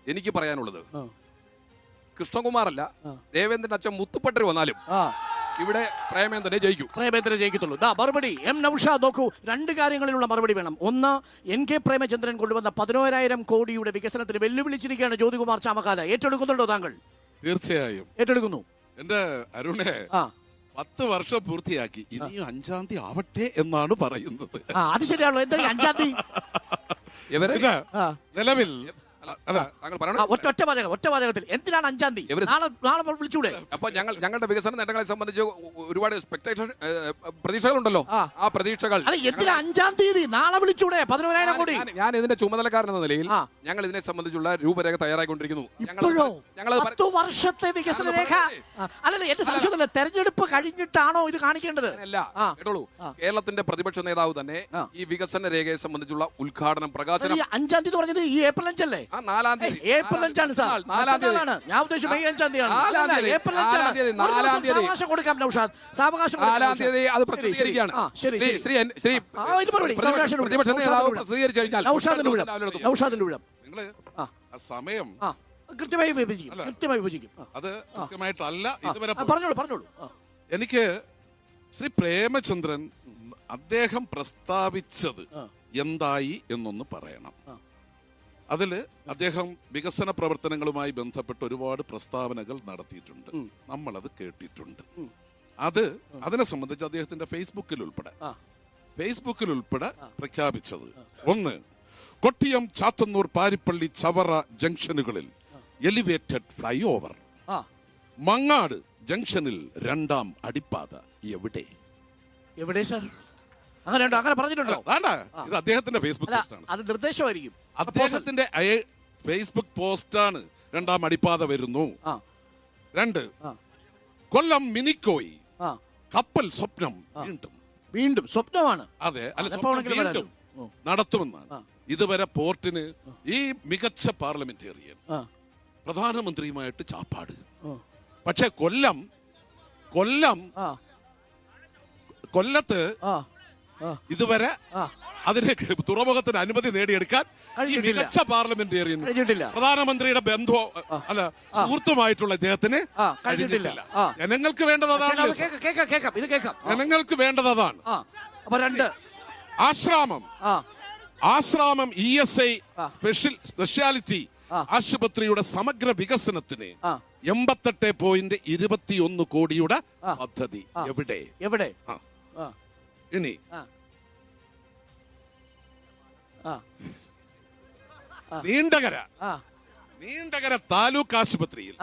എനിക്ക് പറയാനുള്ളത് കൃഷ്ണകുമാറല്ല, ദേവേന്ദ്രൻ അച്ഛൻ മുത്തുപ്പട്ടർ വന്നാലും ഇവിടെ പ്രേമേന്ദ്രനെ ജയിക്കത്തുള്ളൂ. മറുപടി M. നൗഷാദ്. നോക്കൂ, 2 കാര്യങ്ങളിലുള്ള മറുപടി വേണം. ഒന്ന്, NK പ്രേമചന്ദ്രൻ കൊണ്ടുവന്ന 11,000 കോടിയുടെ വികസനത്തിന് വെല്ലുവിളിച്ചിരിക്കുകയാണ് ജ്യോതികുമാർ ചാമക്കാല. ഏറ്റെടുക്കുന്നുണ്ടോ താങ്കൾ? തീർച്ചയായും ഏറ്റെടുക്കുന്നു. എന്റെ അരുണെ 10 വർഷം പൂർത്തിയാക്കി, ഇനിയും 5-ാം തീയതി ആവട്ടെ എന്നാണ് പറയുന്നത്. അത് ശരിയാണല്ലോ. എന്താ 5-ാം തീയതി? നിലവിൽ ഒറ്റ വാചകത്തിൽ എന്തിനാണ് 5-ാം തീയതി? നാളെ വിളിച്ചൂടെ? അപ്പൊ ഞങ്ങളുടെ വികസന നേട്ടങ്ങളെ സംബന്ധിച്ച് ഒരുപാട് പ്രതീക്ഷകളുണ്ടല്ലോ. ആ പ്രതീക്ഷകൾ എന്തിനാ 5-ാം തീയതി? നാളെ വിളിച്ചൂടെ? 11,000 കോടി. ഞാൻ ഇതിന്റെ ചുമതലക്കാരൻ എന്ന നിലയിൽ ഞങ്ങൾ ഇതിനെ സംബന്ധിച്ചുള്ള രൂപരേഖ തയ്യാറായിക്കൊണ്ടിരിക്കുന്നു. 10 വർഷത്തെ വികസന രേഖ അല്ലല്ല. എന്റെ സംശയമല്ല, തെരഞ്ഞെടുപ്പ് കഴിഞ്ഞിട്ടാണോ ഇത് കാണിക്കേണ്ടത്? കേട്ടോളൂ, കേരളത്തിന്റെ പ്രതിപക്ഷ നേതാവ് തന്നെ ഈ വികസന രേഖയെ സംബന്ധിച്ചുള്ള ഉദ്ഘാടനം പ്രകാശനം 5-ാം തീയതി പറഞ്ഞത് ഈ ഏപ്രിൽ 5 അല്ലേ? 4-ാം തീയതി. April 5-ആണ് sir. 4-ാം തീയതിയാണ് ഞാൻ ഉദ്ദേശിച്ചത്. മെയ് 5-ാം തീയതിയാണ്. ഏപ്രിൽ 5-ആണ്. 4-ാം തീയതി സാവകാശം കൊടുക്കാം നൗഷാദ്. സാവകാശം 4-ാം തീയതി അത് പ്രസിദ്ധീകരിക്കുകയാണ്. പ്രതിപക്ഷ നേതാവ് പ്രസിദ്ധീകരിച്ചു കഴിഞ്ഞാൽ നൗഷാദിന്റെ വിവരം നിങ്ങള് സമയം കൃത്യമായി വിഭജിക്കും. അത് കൃത്യമായിട്ടല്ല ഇതുവരെ പറഞ്ഞോളൂ. എനിക്ക് ശ്രീ പ്രേമചന്ദ്രൻ അദ്ദേഹം പ്രസ്താവിച്ചത് എന്തായി എന്നൊന്ന് പറയണം. അതില് അദ്ദേഹം വികസന പ്രവർത്തനങ്ങളുമായി ബന്ധപ്പെട്ട് ഒരുപാട് പ്രസ്താവനകൾ നടത്തിയിട്ടുണ്ട്. നമ്മളത് കേട്ടിട്ടുണ്ട്. അതിനെ സംബന്ധിച്ച് അദ്ദേഹത്തിന്റെ ഫേസ്ബുക്കിൽ ഉൾപ്പെടെ പ്രഖ്യാപിച്ചത്, 1, കൊട്ടിയം, ചാത്തന്നൂർ, പാരിപ്പള്ളി, ചവറ ജംഗ്ഷനുകളിൽ എലിവേറ്റഡ് ഫ്ലൈ ഓവർ. മങ്ങാട് ജംഗ്ഷനിൽ 2-ാം അടിപ്പാത. എവിടെ സാർ? അങ്ങനെ പറഞ്ഞിട്ടുണ്ടോ? ഇത് അദ്ദേഹത്തിന്റെ ഫേസ്ബുക്ക് പോസ്റ്റാണ്. അത് നിർദ്ദേശമായിരിക്കും. അദ്ദേഹത്തിന്റെ ഫേസ്ബുക്ക് പോസ്റ്റാണ്. 2-ാം അടിപ്പാത വരുന്നു. 2, കൊല്ലം മിനിക്കോയി കപ്പൽ സ്വപ്നം വീണ്ടും സ്വപ്നമാണ്. അതെ, വീണ്ടും നടത്തുമെന്നാണ്. ഇതുവരെ പോർട്ടിന് ഈ മികച്ച പാർലമെന്റേറിയൻ പ്രധാനമന്ത്രിയുമായിട്ട് ചാപ്പാട്. പക്ഷെ കൊല്ലത്ത് ഇതുവരെ അതിന് തുറമുഖത്തിന് അനുമതി നേടിയെടുക്കാൻ ഈ മികച്ച പാർലമെന്റേറിയൻ പ്രധാനമന്ത്രിയുടെ ബന്ധോ അല്ല സുഹൃത്തുമായിട്ടുള്ള ഇദ്ദേഹത്തിന് കഴിഞ്ഞിട്ടില്ല. ജനങ്ങൾക്ക് വേണ്ടത് അതാണ്. ജനങ്ങൾക്ക് വേണ്ടത് അതാണ്. ആശ്രാമം ESI സ്പെഷ്യാലിറ്റി ആശുപത്രിയുടെ സമഗ്ര വികസനത്തിന് 88.21 കോടിയുടെ പദ്ധതി എവിടെ? ഇനി നീണ്ടകര താലൂക്ക് ആശുപത്രിയിൽ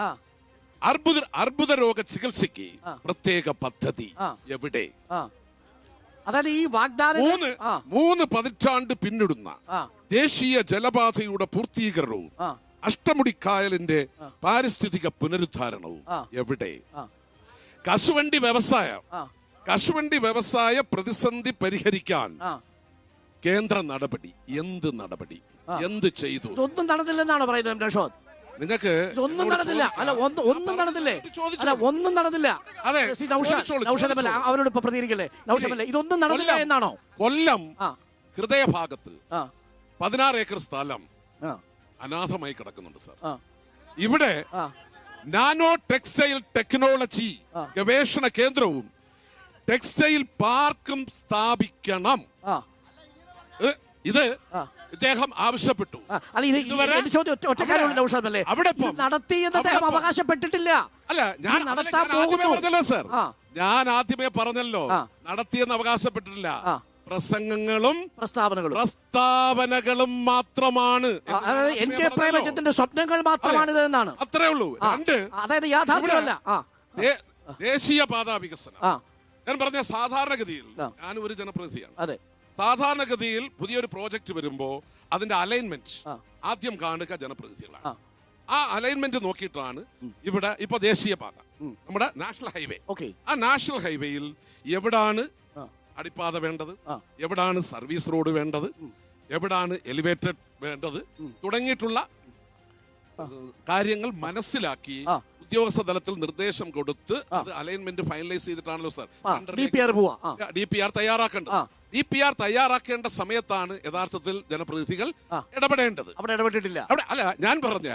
അർബുദ രോഗ ചികിത്സയ്ക്ക് പ്രത്യേക പദ്ധതി എവിടെ? അതായത് ഈ വാഗ്ദാനം 3 പതിറ്റാണ്ട് പിന്നിടുന്ന ദേശീയ ജലപാതയുടെ പൂർത്തീകരണവും അഷ്ടമുടിക്കായലിന്റെ പാരിസ്ഥിതിക പുനരുദ്ധാരണവും എവിടെ? കശുവണ്ടി വ്യവസായ പ്രതിസന്ധി പരിഹരിക്കാൻ കേന്ദ്ര നടപടി എന്ത് ചെയ്തു? ഒന്നും നടന്നില്ലെന്നാണ് പറയുന്നത്. നിങ്ങൾക്ക് ഇതൊന്നും നടന്നില്ല. അല്ല ഒന്നും നടന്നില്ലേ? അല്ല ഒന്നും നടന്നില്ല. അതെ, ശ്രീ നൗഷാദ് അവരോട് ഇപ്പൊ പ്രതികരിക്കല്ലേ? നൗഷാദ് ഇതൊന്നും നടന്നില്ല എന്നാണോ? കൊല്ലം ആ ഹൃദയഭാഗത്ത് ആ 16 ഏക്കർ സ്ഥലം ആ അനാഥമായി കിടക്കുന്നുണ്ട് സാർ. ആ ഇവിടെ ആ നാനോ ടെക്സ്റ്റൈൽ ടെക്നോളജി ഗവേഷണ കേന്ദ്രവും ടെക്സ്റ്റൈൽ പാർക്കും സ്ഥാപിക്കണം. ആ ഇത് ഇദ്ദേഹം ആവശ്യപ്പെട്ടു. അല്ല ഇത് ഒറ്റക്കാരുള്ള നൗഷാദ് അല്ലേ? അവിടെ നടത്തിയെന്ന് അദ്ദേഹം അവകാശപ്പെട്ടിട്ടില്ല. അല്ല, ഞാൻ നടത്താൻ പോകുന്നു. പറഞ്ഞല്ലോ സാർ, ഞാൻ ആദ്യമേ പറഞ്ഞല്ലോ നടത്തിയെന്ന് അവകാശപ്പെട്ടിട്ടില്ല. പ്രസംഗങ്ങളും പ്രസ്താവനകളും മാത്രമാണ്. NK പ്രേമചന്ദ്രന്റെ സ്വപ്നങ്ങൾ മാത്രമാണിത് എന്നാണ്. അത്രേ ഉള്ളൂ. അതായത് യാഥാർത്ഥ്യമല്ല. ദേശീയപാത വികസനം ഞാൻ പറഞ്ഞ സാധാരണഗതിയിൽ ഞാൻ ഒരു ജനപ്രതിനിധിയാണ്. അതെ, സാധാരണഗതിയിൽ പുതിയൊരു പ്രോജക്റ്റ് വരുമ്പോ അതിന്റെ അലൈൻമെന്റ് ആദ്യം കാണുക ജനപ്രതിനിധികളാണ്. ആ അലൈൻമെന്റ് നോക്കിയിട്ടാണ് ഇവിടെ ഇപ്പൊ ദേശീയപാത നമ്മുടെ നാഷണൽ ഹൈവേ. ആ നാഷണൽ ഹൈവേയിൽ എവിടാണ് അടിപ്പാത വേണ്ടത്, എവിടാണ് സർവീസ് റോഡ് വേണ്ടത്, എവിടാണ് എലിവേറ്റഡ് വേണ്ടത് തുടങ്ങിയിട്ടുള്ള കാര്യങ്ങൾ മനസ്സിലാക്കി ഉദ്യോഗസ്ഥ തലത്തിൽ നിർദ്ദേശം കൊടുത്ത് അത് അലൈൻമെന്റ് ഫൈനലൈസ് ചെയ്തിട്ടാണല്ലോ സാർ DPR തയ്യാറാക്കേണ്ടത്. DPR തയ്യാറാക്കേണ്ട സമയത്താണ് യഥാർത്ഥത്തിൽ ജനപ്രതിനിധികൾ ഇടപെടേണ്ടത്. അവിടെ ഇടപെട്ടിട്ടില്ല. അവിടെ അല്ല, ഞാൻ പറഞ്ഞ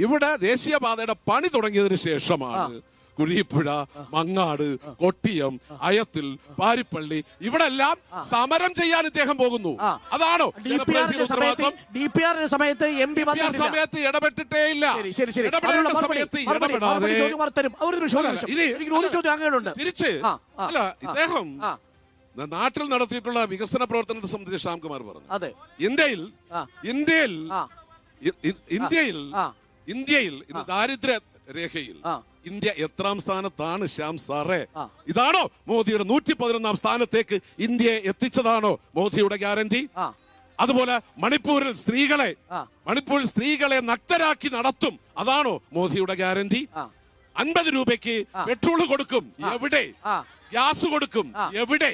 ഇവിടെ ദേശീയപാതയുടെ പണി തുടങ്ങിയതിനു ശേഷമാണ് കുഴിപ്പുഴ, മങ്ങാട്, കൊട്ടിയം, അയത്തിൽ, പാരിപ്പള്ളി ഇവിടെ എല്ലാം സമരം ചെയ്യാൻ ഇദ്ദേഹം പോകുന്നു. അതാണോ സമയത്ത് ഇടപെട്ടിട്ടേ ഇല്ല. ഇടപെടേണ്ട സമയത്ത് ഇടപെടാതെ തിരിച്ച് അല്ല, ഇദ്ദേഹം നാട്ടിൽ നടത്തിയിട്ടുള്ള വികസന പ്രവർത്തനത്തെ സംബന്ധിച്ച് ശ്യാംകുമാർ പറഞ്ഞു. ഇന്ത്യയിൽ ഇന്ന് ദാരിദ്ര്യ രേഖയിൽ ഇന്ത്യ എത്രാം സ്ഥാനത്താണ് ശ്യാം സാറേ? ഇതാണോ മോദിയുടെ 111ാം സ്ഥാനത്തേക്ക് ഇന്ത്യയെ എത്തിച്ചതാണോ മോദിയുടെ ഗ്യാരണ്ടി? അതുപോലെ മണിപ്പൂരിൽ സ്ത്രീകളെ നഗ്നരാക്കി നടത്തും, അതാണോ മോദിയുടെ ഗ്യാരണ്ടി? 50 രൂപയ്ക്ക് പെട്രോൾ കൊടുക്കും, എവിടെ? ഗ്യാസ് കൊടുക്കും, എവിടെ?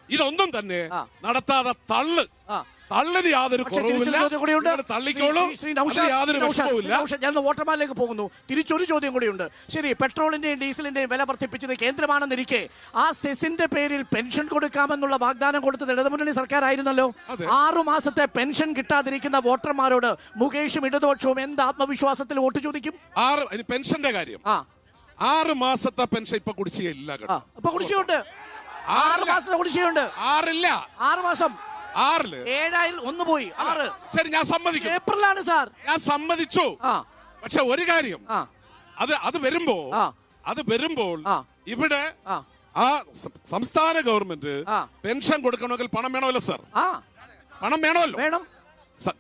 ഇതൊന്നും തന്നെ നടത്താതെ തള്ളിന് യാതൊരു വോട്ടർമാരിലേക്ക് പോകുന്നു. തിരിച്ചൊരു ചോദ്യം കൂടിയുണ്ട്. ശരി, പെട്രോളിന്റെയും ഡീസലിന്റെയും വില വർദ്ധിപ്പിച്ചത് കേന്ദ്രമാണെന്നിരിക്കെ ആ സെസിന്റെ പേരിൽ പെൻഷൻ കൊടുക്കാമെന്നുള്ള വാഗ്ദാനം കൊടുത്തത് ഇടതുമുന്നണി സർക്കാർ ആയിരുന്നല്ലോ. 6 മാസത്തെ പെൻഷൻ കിട്ടാതിരിക്കുന്ന വോട്ടർമാരോട് മുകേഷും ഇടതുപക്ഷവും എന്ത് ആത്മവിശ്വാസത്തിൽ വോട്ട് ചോദിക്കും? പെൻഷന്റെ കാര്യം 6 മാസത്തെ പെൻഷൻ ഇപ്പൊ കുടിശ്ശികയില്ല. ഇപ്പൊ കുടിശ്ശികയുണ്ട്, 6 മാസത്തെ കുടിശ്ശികയുണ്ട്. 6 മാസം 7 ഒന്ന് പോയി 6. ശരി, ഞാൻ സമ്മതിക്കും. ഏപ്രിലാണ് സാർ, ഞാൻ സമ്മതിച്ചു. പക്ഷെ ഒരു കാര്യം, അത് വരുമ്പോൾ ഇവിടെ ആ സംസ്ഥാന ഗവൺമെന്റ് പെൻഷൻ കൊടുക്കണമെങ്കിൽ പണം വേണമല്ലോ സാർ. പണം വേണമല്ലോ. വേണം.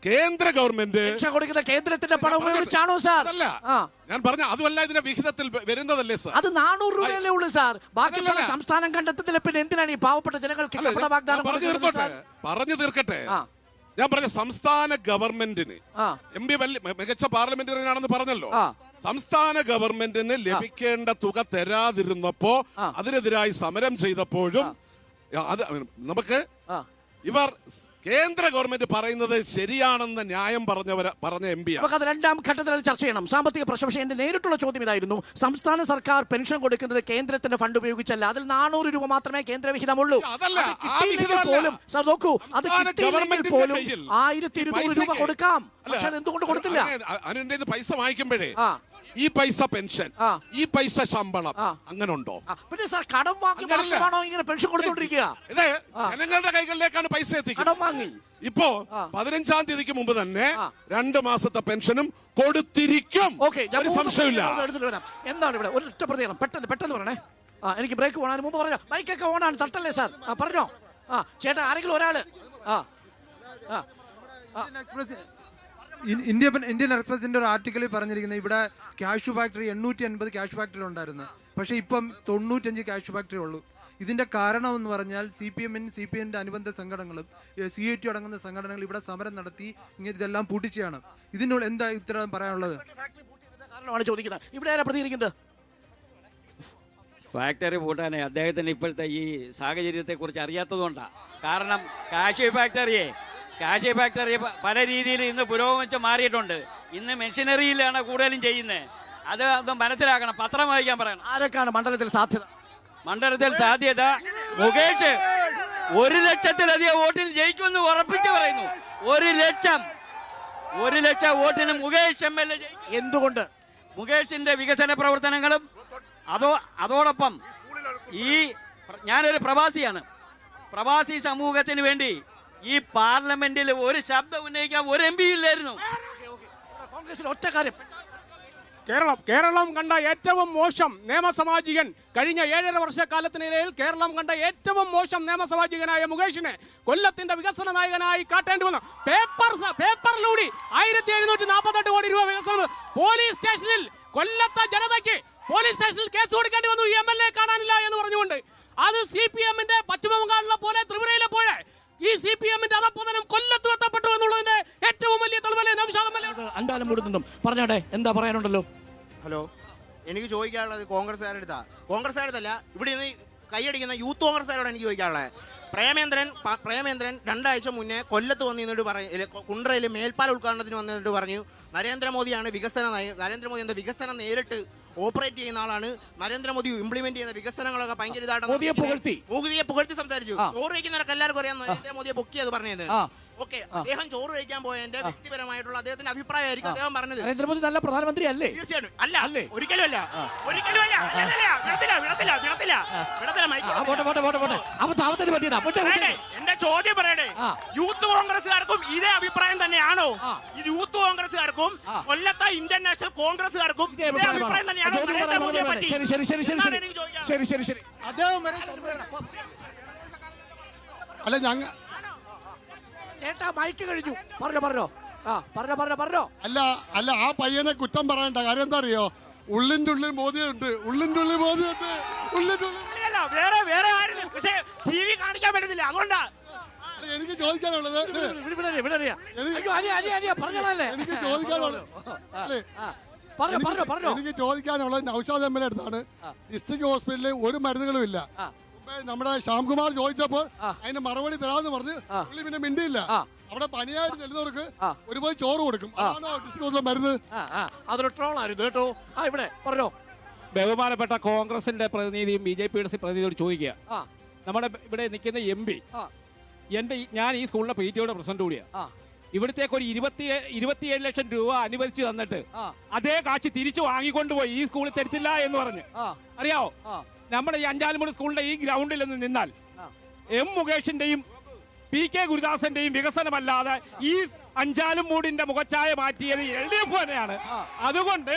കേന്ദ്ര ഗവൺമെന്റ് കൊടുക്കുന്ന കേന്ദ്രത്തിന്റെ പണം ഉപയോഗിച്ചാണോ സാർ? അല്ല, ഞാൻ പറഞ്ഞ അതുമല്ല, ഇതിന്റെ വിഹിതത്തിൽ വരുന്നതല്ലേ സാർ? അത് 400 രൂപയല്ലേ ഉള്ളൂ സാർ. ബാക്കിയുള്ള സംസ്ഥാനം കണ്ടെത്തത്തില്ല. പിന്നെ എന്തിനാണ് ഈ പാവപ്പെട്ട ജനങ്ങൾക്ക് പറഞ്ഞു തീർക്കട്ടെ. ഞാൻ പറഞ്ഞ സംസ്ഥാന ഗവൺമെന്റിന് MP മികച്ച പാർലമെന്ററിയാണെന്ന് പറഞ്ഞല്ലോ. സംസ്ഥാന ഗവൺമെന്റിന് ലഭിക്കേണ്ട തുക തരാതിരുന്നപ്പോ അതിനെതിരായി സമരം ചെയ്തപ്പോഴും അത് നമുക്ക് ഇവർ കേന്ദ്ര ഗവൺമെന്റ് പറയുന്നത് ശരിയാണെന്ന് ന്യായം പറഞ്ഞ MP നമുക്ക് അത് 2ാം ഘട്ടത്തിൽ ചർച്ച ചെയ്യണം. സാമ്പത്തിക പ്രശ്നം. പക്ഷേ എന്റെ നേരിട്ടുള്ള ചോദ്യം ഇതായിരുന്നു. സംസ്ഥാന സർക്കാർ പെൻഷൻ കൊടുക്കുന്നത് കേന്ദ്രത്തിന്റെ ഫണ്ട് ഉപയോഗിച്ചല്ല. അതിൽ 400 രൂപ മാത്രമേ കേന്ദ്രവിഹിതമുള്ളൂ. പോലും സാർ നോക്കൂ, അത് കിട്ടിയില്ലെങ്കിൽ പോലും 1200 രൂപ കൊടുക്കാം. പക്ഷെ അത് എന്തുകൊണ്ട് കൊടുത്തില്ല? അതിന്റെ പൈസ വാങ്ങിക്കുമ്പോഴേ ഈ പൈസ പെൻഷൻ, ഈ പൈസ ശമ്പളം അങ്ങനെ ഉണ്ടോ? പിന്നെ സാർ കടം വാങ്ങിയാണോ ഇങ്ങനെ പെൻഷൻ കൊടുത്തോണ്ടിരിക്കുക? ജനങ്ങളുടെ കൈകളിലേക്കാണ് പൈസ എത്തിക്കുന്നത്. കടം വാങ്ങി ഇപ്പോ 15-ാം തീയതിക്ക് മുമ്പ് തന്നെ 2 മാസത്തെ പെൻഷനും കൊടുത്തിരിക്കും. സംശയമില്ല. എന്താണ് ഇവിടെ ഒരൊറ്റ പ്രതികരണം? പെട്ടെന്ന് പറയണേ. എനിക്ക് ബ്രേക്ക് പോകണം. മുമ്പ് പറഞ്ഞോ, ബൈക്കൊക്കെ ഓണാണ്, തട്ടല്ലേ സാർ? പറഞ്ഞോ. ചേട്ടാ, ആരെങ്കിലും ഒരാള് ഇന്ത്യൻ എക്സ്പ്രസിന്റെ ഒരു ആർട്ടിക്കിളിൽ പറഞ്ഞിരിക്കുന്നത് ഇവിടെ കാഷ്യൂ ഫാക്ടറി 850 കാഷ്യൂ ഫാക്ടറി ഉണ്ടായിരുന്നു. പക്ഷേ ഇപ്പം 95 കാഷ്യൂ ഫാക്ടറി ഉള്ളൂ. ഇതിന്റെ കാരണം എന്ന് പറഞ്ഞാൽ CPMന്റെ അനുബന്ധ സംഘടനകളും CIT അടങ്ങുന്ന സംഘടനകൾ ഇവിടെ സമരം നടത്തി ഇങ്ങനെ ഇതെല്ലാം പൂട്ടിച്ചാണ്. ഇതിനുള്ള എന്താ ഇത്തരം പറയാനുള്ളത്? ചോദിക്കുന്നത് ഇവിടെ ആരാ പ്രതികരിക്കുന്നത്? ഫാക്ടറി പൂട്ടാനേ അദ്ദേഹത്തിന് ഇപ്പോഴത്തെ ഈ സാഹചര്യത്തെക്കുറിച്ച് അറിയാത്തതുകൊണ്ടാണ്. കാരണം കാഷ്യൂ ഫാക്ടറിയെ കാശി ഫാക്ടറി പല രീതിയിൽ ഇന്ന് പുരോഗമിച്ച് മാറിയിട്ടുണ്ട്. ഇന്ന് മെഷീനറിയിലാണ് കൂടുതലും ചെയ്യുന്നത്. അത് മനസ്സിലാക്കണം. പത്രം വായിക്കാൻ പറയണം. ആരൊക്കെയാണ് മണ്ഡലത്തിൽ സാധ്യത? മണ്ഡലത്തിൽ സാധ്യത മുകേഷ് 1,00,000-ലധികം വോട്ടിന് ജയിക്കുമെന്ന് ഉറപ്പിച്ച് പറയുന്നു. 1,00,000 വോട്ടിന് മുകേഷ് MLA ജയിക്കും. എന്തുകൊണ്ട്? മുകേഷിന്റെ വികസന പ്രവർത്തനങ്ങളും അതോടൊപ്പം ഞാനൊരു പ്രവാസിയാണ്. പ്രവാസി സമൂഹത്തിന് വേണ്ടി ഈ പാർലമെന്റിൽ ഒരു ശബ്ദം ഉന്നയിക്കാൻ ഒരു MP ഇല്ലായിരുന്നു. കോൺഗ്രസിന് ഒറ്റ കാര്യം, കേരളം കണ്ട ഏറ്റവും മോശം നിയമസമാജികൻ കഴിഞ്ഞ 7.5 വർഷക്കാലത്തിനിടയിൽ കേരളം കണ്ട ഏറ്റവും മോശം നിയമസമാജികനായ മുകേഷിനെ കൊല്ലത്തിന്റെ വികസന നായകനായി കാട്ടേണ്ടി വന്നു. പേപ്പറിലൂടെ 1748 കോടി രൂപ വികസനം. പോലീസ് സ്റ്റേഷനിൽ കൊല്ലത്തെ ജനതയ്ക്ക് പോലീസ് സ്റ്റേഷനിൽ കേസ് കൊടുക്കേണ്ടി വന്നു ഈ MLA കാണാനില്ല എന്ന് പറഞ്ഞുകൊണ്ട്. അത് CPM-ന്റെ പശ്ചിമ ബംഗാളിലെ പോലെ ത്രിപുരയിലെ പോലെ ഈ CPM-ന്റെ അധപ്പതനം കൊല്ലത്ത് എത്തപ്പെട്ടു എന്നുള്ളതിന്റെ ഏറ്റവും വലിയ തെളിവല്ലേ നൗഷാദ് MLA? അണ്ടാലം മൂടുന്നുണ്ടും പറഞ്ഞാട്ടെ, എന്താ പറയാനുണ്ടല്ലോ? ഹലോ, എനിക്ക് ചോദിക്കാനുള്ളത് കോൺഗ്രസ്സുകാരടുത്തല്ല, ഇവിടെ നിന്ന് കൈയടിക്കുന്ന യൂത്ത് കോൺഗ്രസ്സുകാരോട് എനിക്ക് ചോദിക്കാനുള്ളത്. പ്രേമേന്ദ്രൻ 2 ആഴ്ച മുന്നേ കൊല്ലത്ത് വന്ന് നിന്നിട്ട് കുണ്ട്രയിൽ മേൽപ്പാല ഉദ്ഘാടനത്തിന് വന്നിട്ട് പറഞ്ഞു നരേന്ദ്രമോദിയാണ് നരേന്ദ്രമോദി എന്താ വികസനം നേരിട്ട് ഓപ്പറേറ്റ് ചെയ്യുന്ന ആളാണ്. നരേന്ദ്രമോദി ഇംപ്ലിമെന്റ് ചെയ്യുന്ന വികസനങ്ങളൊക്കെ ഭയങ്കര ഇതായിട്ട് മോദിയെ പുകഴ്ത്തി സംസാരിച്ചു. ചോറ് കഴിക്കുന്നവരൊക്കെ എല്ലാവർക്കും അറിയാം നരേന്ദ്രമോദിയെ പൊക്കിയത് പറഞ്ഞത്. ഓക്കെ, അദ്ദേഹം ചോറ് കഴിക്കാൻ പോയതിന്റെ വ്യക്തിപരമായിട്ടുള്ള അദ്ദേഹത്തിന്റെ അഭിപ്രായമായിരിക്കും അദ്ദേഹം പറഞ്ഞത്. നരേന്ദ്രമോദി നല്ല പ്രധാനമന്ത്രി അല്ലേ? തീർച്ചയായിട്ടും അല്ല, ഒരിക്കലും അല്ല. എന്റെ ചോദ്യം പറയട്ടെ, യൂത്ത് കോൺഗ്രസ്സുകാർക്കും ഇതേ അഭിപ്രായം തന്നെയാണോ? ഈ യൂത്ത് കോൺഗ്രസ്സുകാർക്കും കൊല്ലത്തെ ഇന്ത്യൻ നാഷണൽ കോൺഗ്രസ്സുകാർക്കും ഇതേ അഭിപ്രായം തന്നെയാണോ നരേന്ദ്രമോദിയെ പറ്റി? ശരി. അല്ല ഞങ്ങ ചേട്ടാ മൈക്ക് കഴിഞ്ഞു, പറഞ്ഞോ. അല്ല ആ പയ്യനെ കുറ്റം പറയണ്ട. കാര്യം എന്താ അറിയോ, ഉള്ളിന്റെ ഉള്ളിൽ മോദിയുണ്ട്. വേറെ ആരും പക്ഷേ TV കാണിക്കാൻ പറ്റുന്നില്ല. അതുകൊണ്ടാ എനിക്ക് ചോദിക്കാനുള്ളത് എനിക്ക് ചോദിക്കാനുള്ളത് നൗഷാദ് MLA അടുത്താണ്. ഡിസ്ട്രിക്ട് ഹോസ്പിറ്റലിൽ ഒരു മരുന്നുകളും ഇല്ല. നമ്മുടെ ശ്യാംകുമാർ ചോദിച്ചപ്പോൾ അതിന് മറുപടി തരാമെന്ന് പറഞ്ഞ് പുള്ളി പിന്നെ മിണ്ടിയില്ല. അവിടെ പനിയായിട്ട് ചെല്ലുന്നവർക്ക് ഒരു പോയി ചോറ് കൊടുക്കും. അതാണോ ഡിസ്ട്രിക്ട് ഹോസ്പിറ്റൽ മരുന്ന്? അതൊരു ട്രോളായിരുന്നു കേട്ടോ. ഇവിടെ പറഞ്ഞോ. ബഹുമാനപ്പെട്ട കോൺഗ്രസിന്റെ പ്രതിനിധിയും BJP-യുടെ പ്രതിനിധിയോട് ചോദിക്കുക. നമ്മുടെ ഇവിടെ നിൽക്കുന്ന MP ഞാൻ ഈ സ്കൂളിലെ PTA-യുടെ പ്രസിഡന്റ് കൂടിയാണ്. ഇവിടത്തേക്ക് ഒരു 27 ലക്ഷം രൂപ അനുവദിച്ചു തന്നിട്ട് അതേ കാശ് തിരിച്ചു വാങ്ങിക്കൊണ്ടുപോയി ഈ സ്കൂളിൽ തരത്തില്ല എന്ന് പറഞ്ഞ്. അറിയാവോ, നമ്മുടെ ഈ അഞ്ചാലുമൂട് സ്കൂളിന്റെ ഈ ഗ്രൗണ്ടിൽ നിന്ന് നിന്നാൽ M മുകേഷിന്റെയും PK ഗുരുദാസന്റെയും വികസനമല്ലാതെ ഈ അഞ്ചാലുമൂടിന്റെ മുഖച്ഛായ മാറ്റിയത് LDF തന്നെയാണ്. അതുകൊണ്ട്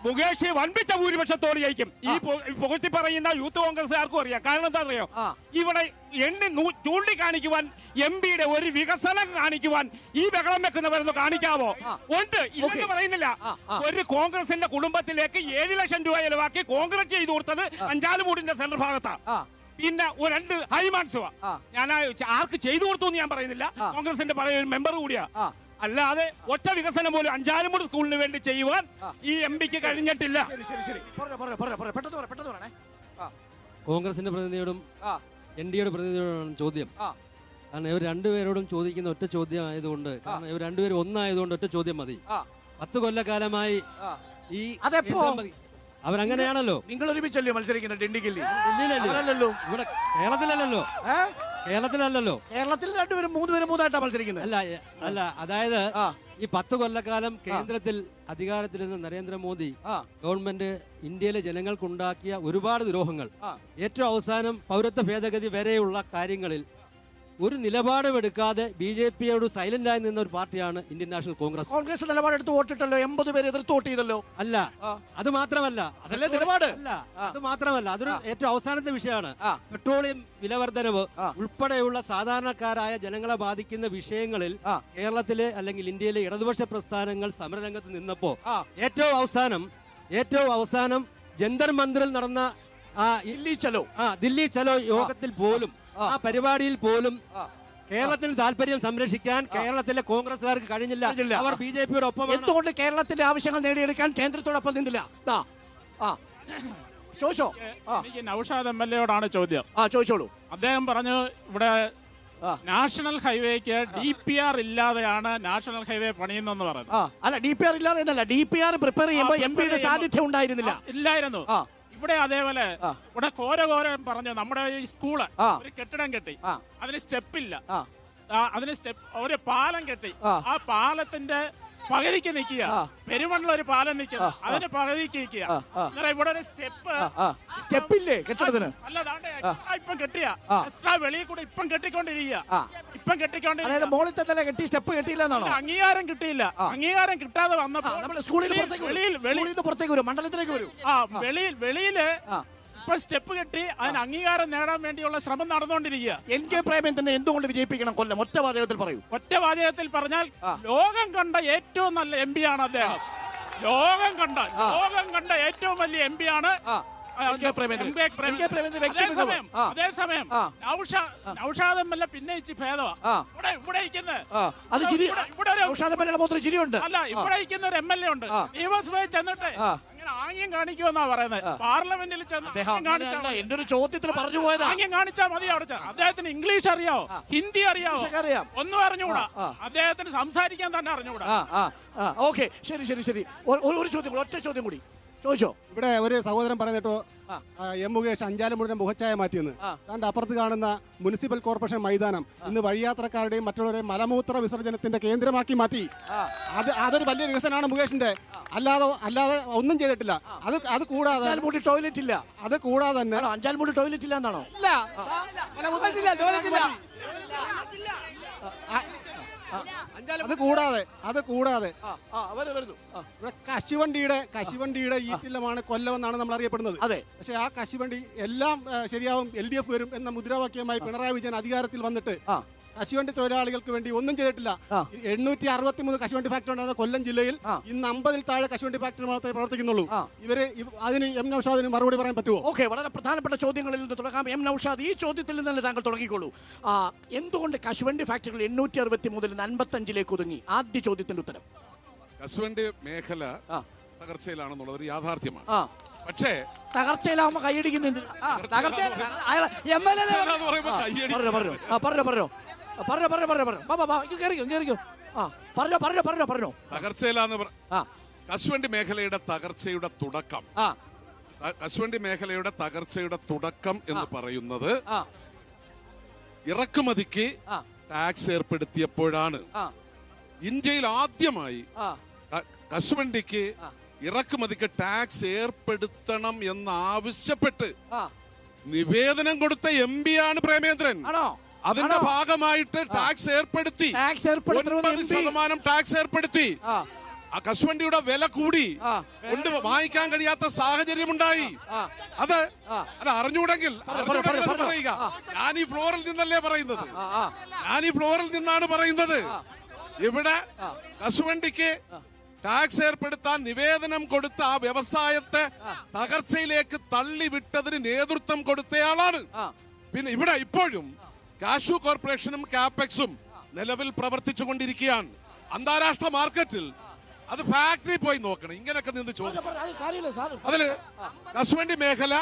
മുകേഷ് വൻപിച്ച ഭൂരിപക്ഷത്തോട് ജയിക്കും. ഈ പുകഴ്ത്തി പറയുന്ന യൂത്ത് കോൺഗ്രസ്സുകാർക്കും അറിയാം. കാരണം എന്താ അറിയോ, ഇവിടെ ചൂണ്ടിക്കാണിക്കുവാൻ MP-യുടെ ഒരു വികസനം കാണിക്കുവാൻ ഈ ബഹളം വെക്കുന്നവരൊന്ന് കാണിക്കാവോ? ഉണ്ട്, ഇതൊക്കെ പറയുന്നില്ല. ഒരു കോൺഗ്രസിന്റെ കുടുംബത്തിലേക്ക് 7 ലക്ഷം രൂപ ചെലവാക്കി കോൺഗ്രസ് ചെയ്തു കൊടുത്തത് അഞ്ചാലുമൂടിന്റെ സെൻട്രൽ ഭാഗത്താ. പിന്നെ 2 ഹൈമാൻസുവാ. ഞാൻ ആർക്ക് ചെയ്തു കൊടുത്തു എന്ന് ഞാൻ പറയുന്നില്ല, കോൺഗ്രസിന്റെ ഒരു മെമ്പർ കൂടിയാ. അല്ലാതെ ഒറ്റ വികസനം പോലും അഞ്ചാലുമൂട് സ്കൂളിന് വേണ്ടി ചെയ്യുവാൻ ഈ MP-ക്ക് കഴിഞ്ഞിട്ടില്ല. കോൺഗ്രസിന്റെ പ്രതിനിധിയോടും NDA-യുടെ പ്രതിനിധിയോടാണ് ചോദ്യം. കാരണം ഇവർ രണ്ടുപേരോടും ചോദിക്കുന്ന ഒറ്റ ചോദ്യം ആയതുകൊണ്ട്, കാരണം ഇവർ രണ്ടുപേരും ഒന്നായതുകൊണ്ട് ഒറ്റ ചോദ്യം മതി. 10 കൊല്ലക്കാലമായി ഈ അവരങ്ങനെയാണല്ലോ. നിങ്ങൾ ഒരുമിച്ചല്ലോ മത്സരിക്കുന്നത് ഡിണ്ടിഗില്ലി? ഇവിടെ കേരളത്തിലല്ലല്ലോ. കേരളത്തിൽ 2 പേരും 3 പേരും 3 ആയിട്ടാണ് മത്സരിക്കുന്നത്. അല്ല അതായത് ഈ 10 കൊല്ലക്കാലം കേന്ദ്രത്തിൽ അധികാരത്തിലിരുന്ന നരേന്ദ്രമോദി ഗവൺമെന്റ് ഇന്ത്യയിലെ ജനങ്ങൾക്കുണ്ടാക്കിയ ഒരുപാട് ദ്രോഹങ്ങൾ, ഏറ്റവും അവസാനം പൗരത്വ ഭേദഗതി വരെയുള്ള കാര്യങ്ങളിൽ ഒരു നിലപാടും എടുക്കാതെ BJP-യോട് സൈലന്റ് ആയി നിന്ന ഒരു പാർട്ടിയാണ് ഇന്ത്യൻ നാഷണൽ കോൺഗ്രസ്. കോൺഗ്രസ് നിലപാടെടുത്ത് വോട്ടിട്ടല്ലോ, 80 പേര് എതിർത്ത് വോട്ട് ചെയ്തല്ലോ. അത് മാത്രമല്ല അതൊരു ഏറ്റവും അവസാനത്തെ വിഷയമാണ്. പെട്രോളിയം വിലവർദ്ധനവ് ഉൾപ്പെടെയുള്ള സാധാരണക്കാരായ ജനങ്ങളെ ബാധിക്കുന്ന വിഷയങ്ങളിൽ കേരളത്തിലെ അല്ലെങ്കിൽ ഇന്ത്യയിലെ ഇടതുപക്ഷ പ്രസ്ഥാനങ്ങൾ സമരരംഗത്ത് നിന്നപ്പോ ഏറ്റവും അവസാനം ജന്തർ മന്ദിറിൽ നടന്ന ദില്ലി ചലോ യോഗത്തിൽ പോലും, ആ പരിപാടിയിൽ പോലും കേരളത്തിന് താല്പര്യം സംരക്ഷിക്കാൻ കേരളത്തിലെ കോൺഗ്രസ്സുകാർക്ക് കഴിഞ്ഞില്ല. അവർ BJP-യുടെ ഒപ്പം. എന്തുകൊണ്ട് കേരളത്തിന്റെ ആവശ്യങ്ങൾ നേടിയെടുക്കാൻ കേന്ദ്രത്തോടൊപ്പം നിന്നില്ല? ചോദിച്ചോ. എനിക്ക് നൗഷാദ് MLA-യോടാണ് ചോദ്യം. ചോദിച്ചോളൂ. അദ്ദേഹം പറഞ്ഞു ഇവിടെ നാഷണൽ ഹൈവേക്ക് DPR ഇല്ലാതെയാണ് നാഷണൽ ഹൈവേ പണിയുന്നെന്ന് പറയുന്നത്. അല്ല DPR ഇല്ലാതെ എന്നല്ല, DPR പ്രിപ്പയർ ചെയ്യുമ്പോൾ MP-യുടെ സാന്നിധ്യം ഉണ്ടായിരുന്നില്ല. ഇല്ലായിരുന്നു. ഇവിടെ അതേപോലെ ഇവിടെ കോരം പറഞ്ഞു നമ്മുടെ ഈ സ്കൂള് ഒരു കെട്ടിടം കെട്ടി, അതിന് സ്റ്റെപ്പില്ല, അതിന് ഒരു പാലം കെട്ടി, ആ പാലത്തിന്റെ പകുതിക്ക് നിൽക്കുക. പെരുമണ്ണിൽ ഒരു പാലം നിൽക്കുക, അതിന് പകുതിക്ക് നിൽക്കുക. ഇവിടെ ഒരു സ്റ്റെപ്പില്ലേ കെട്ടിടത്തിന്? അല്ല, ഇപ്പം കെട്ടിയ എക്സ്ട്രാ വെളിയിൽ കൂടെ ഇപ്പം കെട്ടിക്കൊണ്ടിരിക്കുക. മോളിൽ തന്നെ കെട്ടി, സ്റ്റെപ്പ് കിട്ടിയില്ല എന്നാണോ? അംഗീകാരം കിട്ടിയില്ല. അംഗീകാരം കിട്ടാതെ വന്നപ്പോൾ സ്കൂളിൽ പുറത്തേക്ക് വരും, മണ്ഡലത്തിലേക്ക് വരും. വെളിയില് ഇപ്പൊ സ്റ്റെപ്പ് കെട്ടി അതിന് അംഗീകാരം നേടാൻ വേണ്ടിയുള്ള ശ്രമം നടന്നുകൊണ്ടിരിക്കുക. NK പ്രേമചന്ദ്രനെ എന്തുകൊണ്ട് വിജയിപ്പിക്കണം കൊല്ലം? ഒറ്റ വാചകത്തിൽ പറയൂ. ഒറ്റ വാചകത്തിൽ പറഞ്ഞാൽ ലോകം കണ്ട ഏറ്റവും നല്ല MP ആണ് അദ്ദേഹം. ലോകം കണ്ട ഏറ്റവും വലിയ MP ആണ് അതേസമയം നൗഷാദ് MLA പിന്നെ ഇച്ചി ഭേദമാ. ഇവിടെ ഇവിടെ ഇരിക്കുന്ന ഒരു MLA ഉണ്ട്, നിയമസഭയിൽ ചെന്നിട്ട് അങ്ങനെ ആംഗ്യം കാണിക്കുമെന്നാ പറയുന്നത്. പാർലമെന്റിൽ എന്റെ ഒരു ചോദ്യത്തിൽ പറഞ്ഞു പോയത് ആംഗ്യം കാണിച്ചാൽ മതി. അവിടെ അദ്ദേഹത്തിന് ഇംഗ്ലീഷ് അറിയാവോ, ഹിന്ദി അറിയാവോ, ഒന്നും അറിഞ്ഞുകൂടാ. അദ്ദേഹത്തിന് സംസാരിക്കാൻ തന്നെ അറിഞ്ഞുകൂടാ. ഓക്കെ, ശരി. ഒരു ചോദ്യം, ഒറ്റ ചോദ്യം കൂടി ചോദിച്ചോ. ഇവിടെ ഒരു സഹോദരൻ പറഞ്ഞിട്ടോ M മുകേഷ് അഞ്ചാലുമുഴുവൻ മുഖച്ഛായ മാറ്റിയെന്ന്. താണ്ട് അപ്പുറത്ത് കാണുന്ന മുനിസിപ്പൽ കോർപ്പറേഷൻ മൈതാനം ഇന്ന് വഴിയാത്രക്കാരുടെയും മറ്റുള്ളവരുടെയും മലമൂത്ര വിസർജനത്തിന്റെ കേന്ദ്രമാക്കി മാറ്റി. അതൊരു വലിയ വികസനമാണ് മുകേഷിന്റെ. അല്ലാതെ ഒന്നും ചെയ്തിട്ടില്ല. അത് കൂടാതെ ടോയ്ലറ്റ് ഇല്ല. അത് കൂടാതെ തന്നെ അഞ്ചാൽമൂടി ടോയ്ലറ്റ് ഇല്ല എന്നാണോ? അത് കൂടാതെ ഇവിടെ കശുവണ്ടിയുടെ ഈറ്റില്ലമാണ് കൊല്ലമെന്നാണ് നമ്മൾ അറിയപ്പെടുന്നത്. പക്ഷെ ആ കശുവണ്ടി എല്ലാം ശരിയാവും, LDF വരും എന്ന മുദ്രാവാക്യമായി പിണറായി വിജയൻ അധികാരത്തിൽ വന്നിട്ട് കശുവണ്ടി തൊഴിലാളികൾക്ക് വേണ്ടി ഒന്നും ചെയ്തിട്ടില്ല. 863 കശുവണ്ടി ഫാക്ടറി ഉണ്ടായിരുന്ന കൊല്ലം ജില്ലയിൽ ഇന്ന് 50-ൽ താഴെ കശുവണ്ടി ഫാക്ടറി മാത്രമേ പ്രവർത്തിക്കുന്നുള്ളൂ. അതിന് M നൗഷാദിന് മറുപടി പറയാൻ പറ്റുമോ? ഓക്കെ, വളരെ പ്രധാനപ്പെട്ട ചോദ്യങ്ങളിൽ നിന്ന് തുടങ്ങാം. M നൗഷാദ്, ഈ ചോദ്യത്തിൽ നിന്ന് താങ്കൾ തുടങ്ങിക്കോളൂ. എന്തുകൊണ്ട് കശുവണ്ടി ഫാക്ടറികൾ 863 മുതൽ 55-ലേക്ക് ഒതുങ്ങി? ആദ്യ ചോദ്യത്തിന്റെ ഉത്തരം. കശുവണ്ടി മേഖല തകർച്ചയിലാണെന്നുള്ളത് ഒരു യാഥാർത്ഥ്യമാണ്. പക്ഷേ തകർച്ചയിലാവുമ്പോ കൈയടിക്കുന്നുണ്ട്. കശുവണ്ടി മേഖലയുടെ തകർച്ചയുടെ തുടക്കം എന്ന് പറയുന്നത് ഇറക്കുമതിക്ക് ടാക്സ് ഏർപ്പെടുത്തിയപ്പോഴാണ്. ഇന്ത്യയിൽ ആദ്യമായി കശുവണ്ടിക്ക് ഇറക്കുമതിക്ക് ടാക്സ് ഏർപ്പെടുത്തണം എന്നാവശ്യപ്പെട്ട് നിവേദനം കൊടുത്ത MP ആണ് പ്രേമേന്ദ്രൻ. അതിന്റെ ഭാഗമായിട്ട് ടാക്സ് ഏർപ്പെടുത്തി, 9% ടാക്സ് ഏർപ്പെടുത്തി. ആ കശുവണ്ടിയുടെ വില കൂടി കൊണ്ട് വാങ്ങിക്കാൻ കഴിയാത്ത സാഹചര്യം ഉണ്ടായി. അത് അറിഞ്ഞൂടെങ്കിൽ പറയുക. ഞാൻ ഈ ഫ്ലോറിൽ നിന്നാണ് പറയുന്നത്. ഇവിടെ കശുവണ്ടിക്ക് ടാക്സ് ഏർപ്പെടുത്താൻ നിവേദനം കൊടുത്ത ആ വ്യവസായത്തെ തകർച്ചയിലേക്ക് തള്ളിവിട്ടതിന് നേതൃത്വം കൊടുത്തയാളാണ്. പിന്നെ ഇവിടെ ഇപ്പോഴും കാഷ്യൂ കോർപ്പറേഷനും കാപ്പെക്സും നിലവിൽ പ്രവർത്തിച്ചു കൊണ്ടിരിക്കുകയാണ്. അന്താരാഷ്ട്ര മാർക്കറ്റിൽ അത് ഫാക്ടറി പോയി നോക്കണം. ഇങ്ങനെയൊക്കെ നിന്ന് ചോദിക്കും. അതില് കശുവണ്ടി മേഖല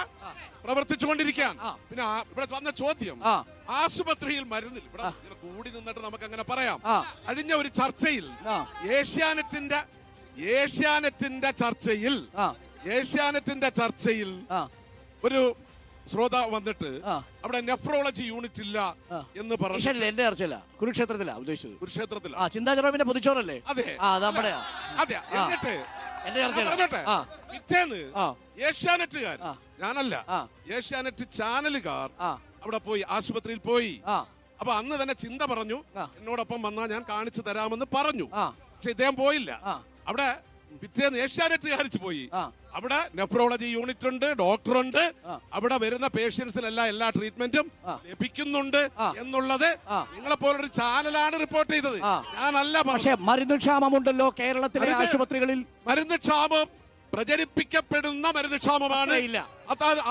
പ്രവർത്തിച്ചു കൊണ്ടിരിക്കുകയാണ്. പിന്നെ ഇവിടെ വന്ന ചോദ്യം, ആശുപത്രിയിൽ മരുന്നിൽ ഇവിടെ കൂടി നിന്നിട്ട് നമുക്ക് അങ്ങനെ പറയാം. കഴിഞ്ഞ ഒരു ചർച്ചയിൽ ഏഷ്യാനെറ്റിന്റെ ചർച്ചയിൽ ഒരു ശ്രോതാവ് വന്നിട്ട് അവിടെ നെഫ്രോളജി യൂണിറ്റ് ഇല്ല എന്ന് പറഞ്ഞു. എന്റെ ചർച്ചയില്ല, കുരുക്ഷേത്രത്തിലാ ഉദ്ദേശിച്ചത്. കുരുക്ഷേത്രത്തിലാ. ചിന്താചെറോവിന്റെ പൊതിച്ചോറല്ലേ? അതെ. എന്നിട്ട് പിറ്റേന്ന് ഏഷ്യാനെറ്റുകാർ, ഞാനല്ല, ഏഷ്യാനെറ്റ് ചാനലുകാർ അവിടെ പോയി, ആശുപത്രിയിൽ പോയി. അപ്പൊ അന്ന് തന്നെ ചിന്ത പറഞ്ഞു, എന്നോടൊപ്പം വന്നാൽ ഞാൻ കാണിച്ചു തരാമെന്ന് പറഞ്ഞു. പക്ഷെ ഇദ്ദേഹം പോയില്ല. അവിടെ പിറ്റേന്ന് ഏഷ്യാനെറ്റുകാർ പോയി. അവിടെ നെഫ്രോളജി യൂണിറ്റ് ഉണ്ട്, ഡോക്ടറുണ്ട്. അവിടെ വരുന്ന പേഷ്യൻസിനെല്ലാം എല്ലാ ട്രീറ്റ്മെന്റും ലഭിക്കുന്നുണ്ട് എന്നുള്ളത് നിങ്ങളെ പോലൊരു ചാനലാണ് റിപ്പോർട്ട് ചെയ്തത്, ഞാനല്ല. പക്ഷേ മരുന്ന് ക്ഷാമമുണ്ടല്ലോ കേരളത്തിലെ ആശുപത്രികളിൽ. മരുന്ന് ക്ഷാമം പ്രചരിപ്പിക്കപ്പെടുന്ന മരുന്ന് ക്ഷാമമാണ്.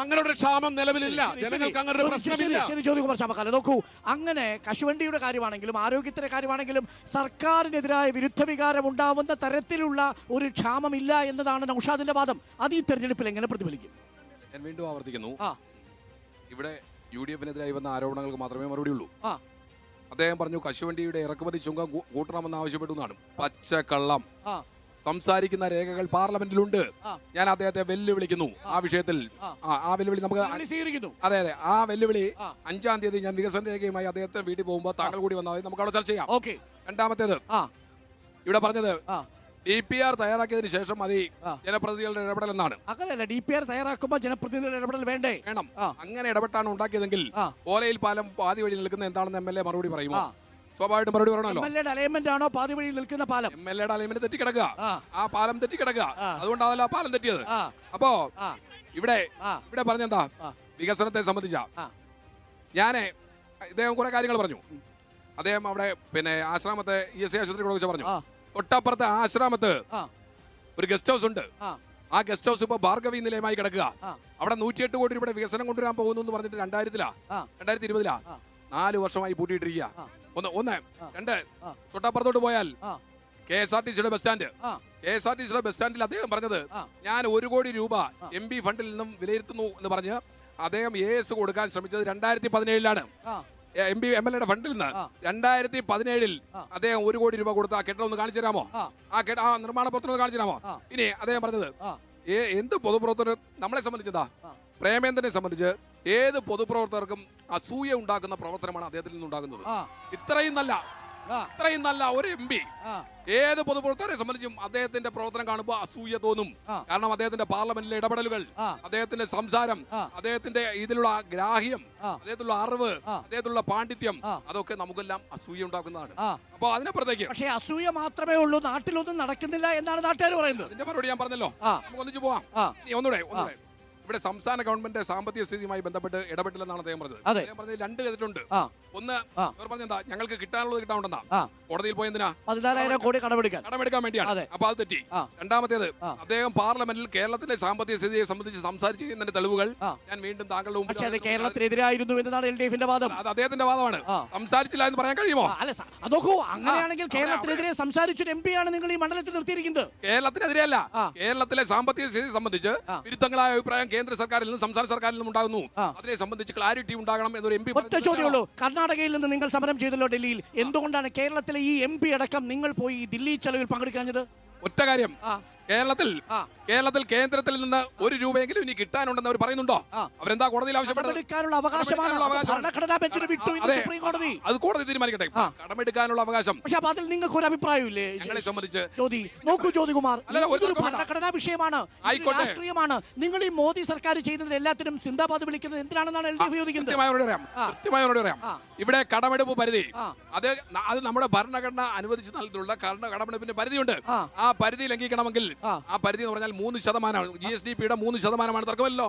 അങ്ങനെ ഒരു ക്ഷാമം നിലവിലില്ല. ജനങ്ങൾക്ക് അങ്ങനെ ഒരു പ്രശ്നമില്ല. ശരി, ചോദ്യകുമാർ ചാമക്കാല, നോക്കൂ, അങ്ങനെ കശുവണ്ടിയുടെ കാര്യമാണെങ്കിലും ആരോഗ്യത്തിന്റെ കാര്യമാണെങ്കിലും സർക്കാരിനെതിരായ വിരുദ്ധ വികാരം ഉണ്ടാവുന്ന തരത്തിലുള്ള ഒരു ക്ഷാമമില്ല എന്നതാണ് നൗഷാദിന്റെ വാദം. അത് ഈ തെരഞ്ഞെടുപ്പിൽ എങ്ങനെ പ്രതിഫലിക്കും? ഞാൻ വീണ്ടും ആവർത്തിക്കുന്നു, ഇവിടെ UDF-നെതിരായി വന്ന ആരോപണങ്ങൾക്ക് മാത്രമേ മറുപടി ഉള്ളൂ. അദ്ദേഹം പറഞ്ഞു കശുവണ്ടിയുടെ ഇറക്കുമതി ചുങ്കം കൂട്ടണമെന്ന് ആവശ്യപ്പെട്ടു എന്നാണ്. പച്ചക്കള്ളം. സംസാരിക്കുന്ന രേഖകൾ പാർലമെന്റിലുണ്ട്. ഞാൻ അദ്ദേഹത്തെ വെല്ലുവിളിക്കുന്നു ആ വിഷയത്തിൽ. ആ വെല്ലുവിളി നമുക്ക് അതെ അതെ ആ വെല്ലുവിളി 5-ാം തീയതി ഞാൻ വികസന രേഖയുമായി അദ്ദേഹത്തെ വീട്ടിൽ പോകുമ്പോൾ താങ്കൾ കൂടി വന്നാൽ നമുക്ക് അവിടെ ചർച്ച ചെയ്യാം. രണ്ടാമത്തേത് ഇവിടെ പറഞ്ഞത് DPR തയ്യാറാക്കിയതിന് ശേഷം മതി ജനപ്രതിനിധികളുടെ ഇടപെടൽ എന്നാണ്. അങ്ങനെയല്ല, DPR തയ്യാറാക്കുമ്പോൾ ജനപ്രതിനിധികളുടെ ഇടപെടൽ വേണ്ടേ? വേണം. അങ്ങനെ ഇടപെട്ടാണ് ഉണ്ടാക്കിയതെങ്കിൽ ഓലയിൽ പാലം പാതി വഴി നിൽക്കുന്ന എന്താണെന്ന് MLA മറുപടി പറയുമോ? സ്വാഭാവികമായിട്ടും മറുപടി പറയണല്ലോ. MLA അലൈൻമെന്റ് ആണോ പാതി വഴി നിൽക്കുന്ന പാലം? MLA അലൈൻമെന്റ് തെറ്റിക്കിടക്കുക. ആ പാലം തെറ്റിക്കിടക്കുക. അതുകൊണ്ടാണല്ലോ ആ പാലം തെറ്റിയത്. അപ്പോ ഇവിടെ പറഞ്ഞെന്താ വികസനത്തെ സംബന്ധിച്ച ഞാന് ഇദ്ദേഹം കുറെ കാര്യങ്ങൾ പറഞ്ഞു. അദ്ദേഹം അവിടെ പിന്നെ ആശ്രമത്തെ ESI ആശുപത്രി കുറിച്ച് പറഞ്ഞു. തൊട്ടപ്പുറത്തെ ആശ്രമത്ത് ഒരു ഗസ്റ്റ് ഹൗസ് ഉണ്ട്. ആ ഗസ്റ്റ് ഹൗസ് ഇപ്പൊ ഭാർഗവി നിലയമായി കിടക്കുക. അവിടെ 108 കോടി രൂപയുടെ വികസനം കൊണ്ടുവരാൻ പോകുന്നു എന്ന് പറഞ്ഞിട്ട് 2020 4 വർഷമായി പൂട്ടിയിട്ടിരിക്കുക. ഒന്ന് രണ്ട് തൊട്ടപ്പുറത്തോട്ട് പോയാൽ KSRTCയുടെ ബസ് സ്റ്റാൻഡ്. KSRTCയുടെ ബസ് സ്റ്റാൻഡിൽ അദ്ദേഹം പറഞ്ഞത് ഞാൻ 1 കോടി രൂപ MP ഫണ്ടിൽ നിന്നും വിലയിരുത്തുന്നു എന്ന് പറഞ്ഞ് അദ്ദേഹം AS കൊടുക്കാൻ ശ്രമിച്ചത് 2017 MLA ഫണ്ടിൽ നിന്ന് 2017 അദ്ദേഹം 1 കോടി രൂപ കൊടുത്ത ആ കെട്ടിടം ഒന്ന് കാണിച്ചു തരാമോ? ആ നിർമ്മാണ പ്രവർത്തനം കാണിച്ചു തരാമോ? ഇനി അദ്ദേഹം പറഞ്ഞത് എന്ത് പൊതുപ്രവർത്തനം നമ്മളെ സംബന്ധിച്ചതാ പ്രേമേന്ദ്രനെ സംബന്ധിച്ച് ഏത് പൊതുപ്രവർത്തകർക്കും അസൂയ ഉണ്ടാക്കുന്ന പ്രവർത്തനമാണ് അദ്ദേഹത്തിൽ നിന്നുണ്ടാകുന്നത്. ഇത്രയും നല്ല ഒരു MP ഏത് പൊതുപ്രവർത്തകരെ സംബന്ധിച്ചും അദ്ദേഹത്തിന്റെ പ്രവർത്തനം കാണുമ്പോൾ അസൂയ തോന്നും. കാരണം അദ്ദേഹത്തിന്റെ പാർലമെന്റിലെ ഇടപെടലുകൾ, അദ്ദേഹത്തിന്റെ സംസാരം, അദ്ദേഹത്തിന്റെ ഇതിലുള്ള ഗ്രാഹ്യം, അദ്ദേഹത്തിലുള്ള അറിവ്, അദ്ദേഹത്തിലുള്ള പാണ്ഡിത്യം, അതൊക്കെ നമുക്കെല്ലാം അസൂയ ഉണ്ടാക്കുന്നതാണ്. അപ്പൊ അതിനപ്പുറത്തേക്ക് പക്ഷേ അസൂയ മാത്രമേ ഉള്ളൂ, നാട്ടിലൊന്നും നടക്കുന്നില്ല എന്നാണ് നാട്ടുകാർ പറയുന്നത്. അതിന്റെ മറുപടി ഞാൻ പറഞ്ഞല്ലോ. നമുക്ക് ഒന്നിച്ചു പോവാം. ഒന്നുകൂടെ ഇവിടെ സംസ്ഥാന ഗവൺമെന്റ് സാമ്പത്തിക സ്ഥിതിയുമായി ബന്ധപ്പെട്ട് ഇടപെട്ടില്ലെന്നാണ് അദ്ദേഹം പറഞ്ഞത്. അദ്ദേഹം പറഞ്ഞത് 2 കേട്ടിട്ടുണ്ട്. ഒന്ന് അവർ പറഞ്ഞെന്താ ഞങ്ങൾക്ക് കിട്ടാനുള്ളത് കിട്ടാനുണ്ടെന്നാ. കോടതിയിൽ പോയെന്തിനാ? 14,000 കോടി കടമെടുക്കാൻ വേണ്ടിയാണ്. അപ്പൊ അത് തെറ്റി. രണ്ടാമത്തേത് അദ്ദേഹം പാർലമെന്റിൽ കേരളത്തിലെ സാമ്പത്തിക സ്ഥിതിയെ സംബന്ധിച്ച് സംസാരിച്ചിരുന്നതിന്റെ തെളിവുകൾ ഞാൻ വീണ്ടും താങ്കളുടെ മുമ്പിൽ കേരളത്തിനെതിരായിരുന്നു എന്നതാണ് LDFന്റെ വാദം. അത് അദ്ദേഹത്തിന്റെ വാദമാണ്. സംസാരിച്ചില്ല എന്ന് പറയാൻ കഴിയുമോ? അതൊക്കെ അങ്ങനെയാണെങ്കിൽ കേരളത്തിനെതിരെ സംസാരിച്ചൊരു MP ആണ് നിങ്ങൾ ഈ മണ്ഡലത്തിൽ നിർത്തിയിരിക്കുന്നത്. കേരളത്തിനെതിരെയല്ല, കേരളത്തിലെ സാമ്പത്തിക സ്ഥിതി സംബന്ധിച്ച് വിരുദ്ധങ്ങളായ അഭിപ്രായം കേന്ദ്ര സർക്കാരിൽ നിന്നും സംസ്ഥാന സർക്കാരിൽ നിന്നും ഉണ്ടാകുന്നു. അതിനെ സംബന്ധിച്ച് ക്ലാരിറ്റി ഉണ്ടാകണം എന്നൊരു MP. ഒറ്റ ചോദ്യമുള്ളൂ, കർണാടകയിൽ നിന്ന് നിങ്ങൾ സമരം ചെയ്തല്ലോ ഡൽഹിയിൽ, എന്തുകൊണ്ടാണ് കേരളത്തിലെ ഈ MP അടക്കം നിങ്ങൾ പോയി ദില്ലി ചെലവിൽ പങ്കെടുക്കാഞ്ഞത്? ഒറ്റ കാര്യം, കേരളത്തിൽ കേന്ദ്രത്തിൽ നിന്ന് 1 രൂപയെങ്കിലും ഇനി കിട്ടാനുണ്ടെന്ന് അവർ പറയുന്നുണ്ടോ? അവരെന്താ കോടതിയിൽ ആവശ്യപ്പെട്ടത്? അത് കോടതി തീരുമാനിക്കട്ടെ. കടമെടുക്കാനുള്ള അവകാശം. പക്ഷെ അതിൽ നിങ്ങൾക്ക് ഒരു അഭിപ്രായമില്ലേ? ഞങ്ങളെ സംബന്ധിച്ച് നോക്കൂ ജ്യോതികുമാർ, ഭരണഘടനാ വിഷയമാണ്, രാഷ്ട്രീയമാണ്. നിങ്ങൾ ഈ മോദി സർക്കാർ ചെയ്യുന്നതിന് എല്ലാത്തിനും സിന്ദാബാദ് വിളിക്കുന്നത് എന്തിനാണെന്നാണ് LDF ചോദിക്കുന്നത്. കൃത്യമായോട് പറയാം. ഇവിടെ കടമെടുപ്പ് പരിധി അത് നമ്മുടെ ഭരണഘടന അനുവദിച്ച് നൽകിയിട്ടുള്ള കടമെടുപ്പിന്റെ പരിധിയുണ്ട്. ആ പരിധി ലംഘിക്കണമെങ്കിൽ ആ പരിധി എന്ന് പറഞ്ഞാൽ 3%. GSDPയുടെ 3% തർക്കമല്ലോ.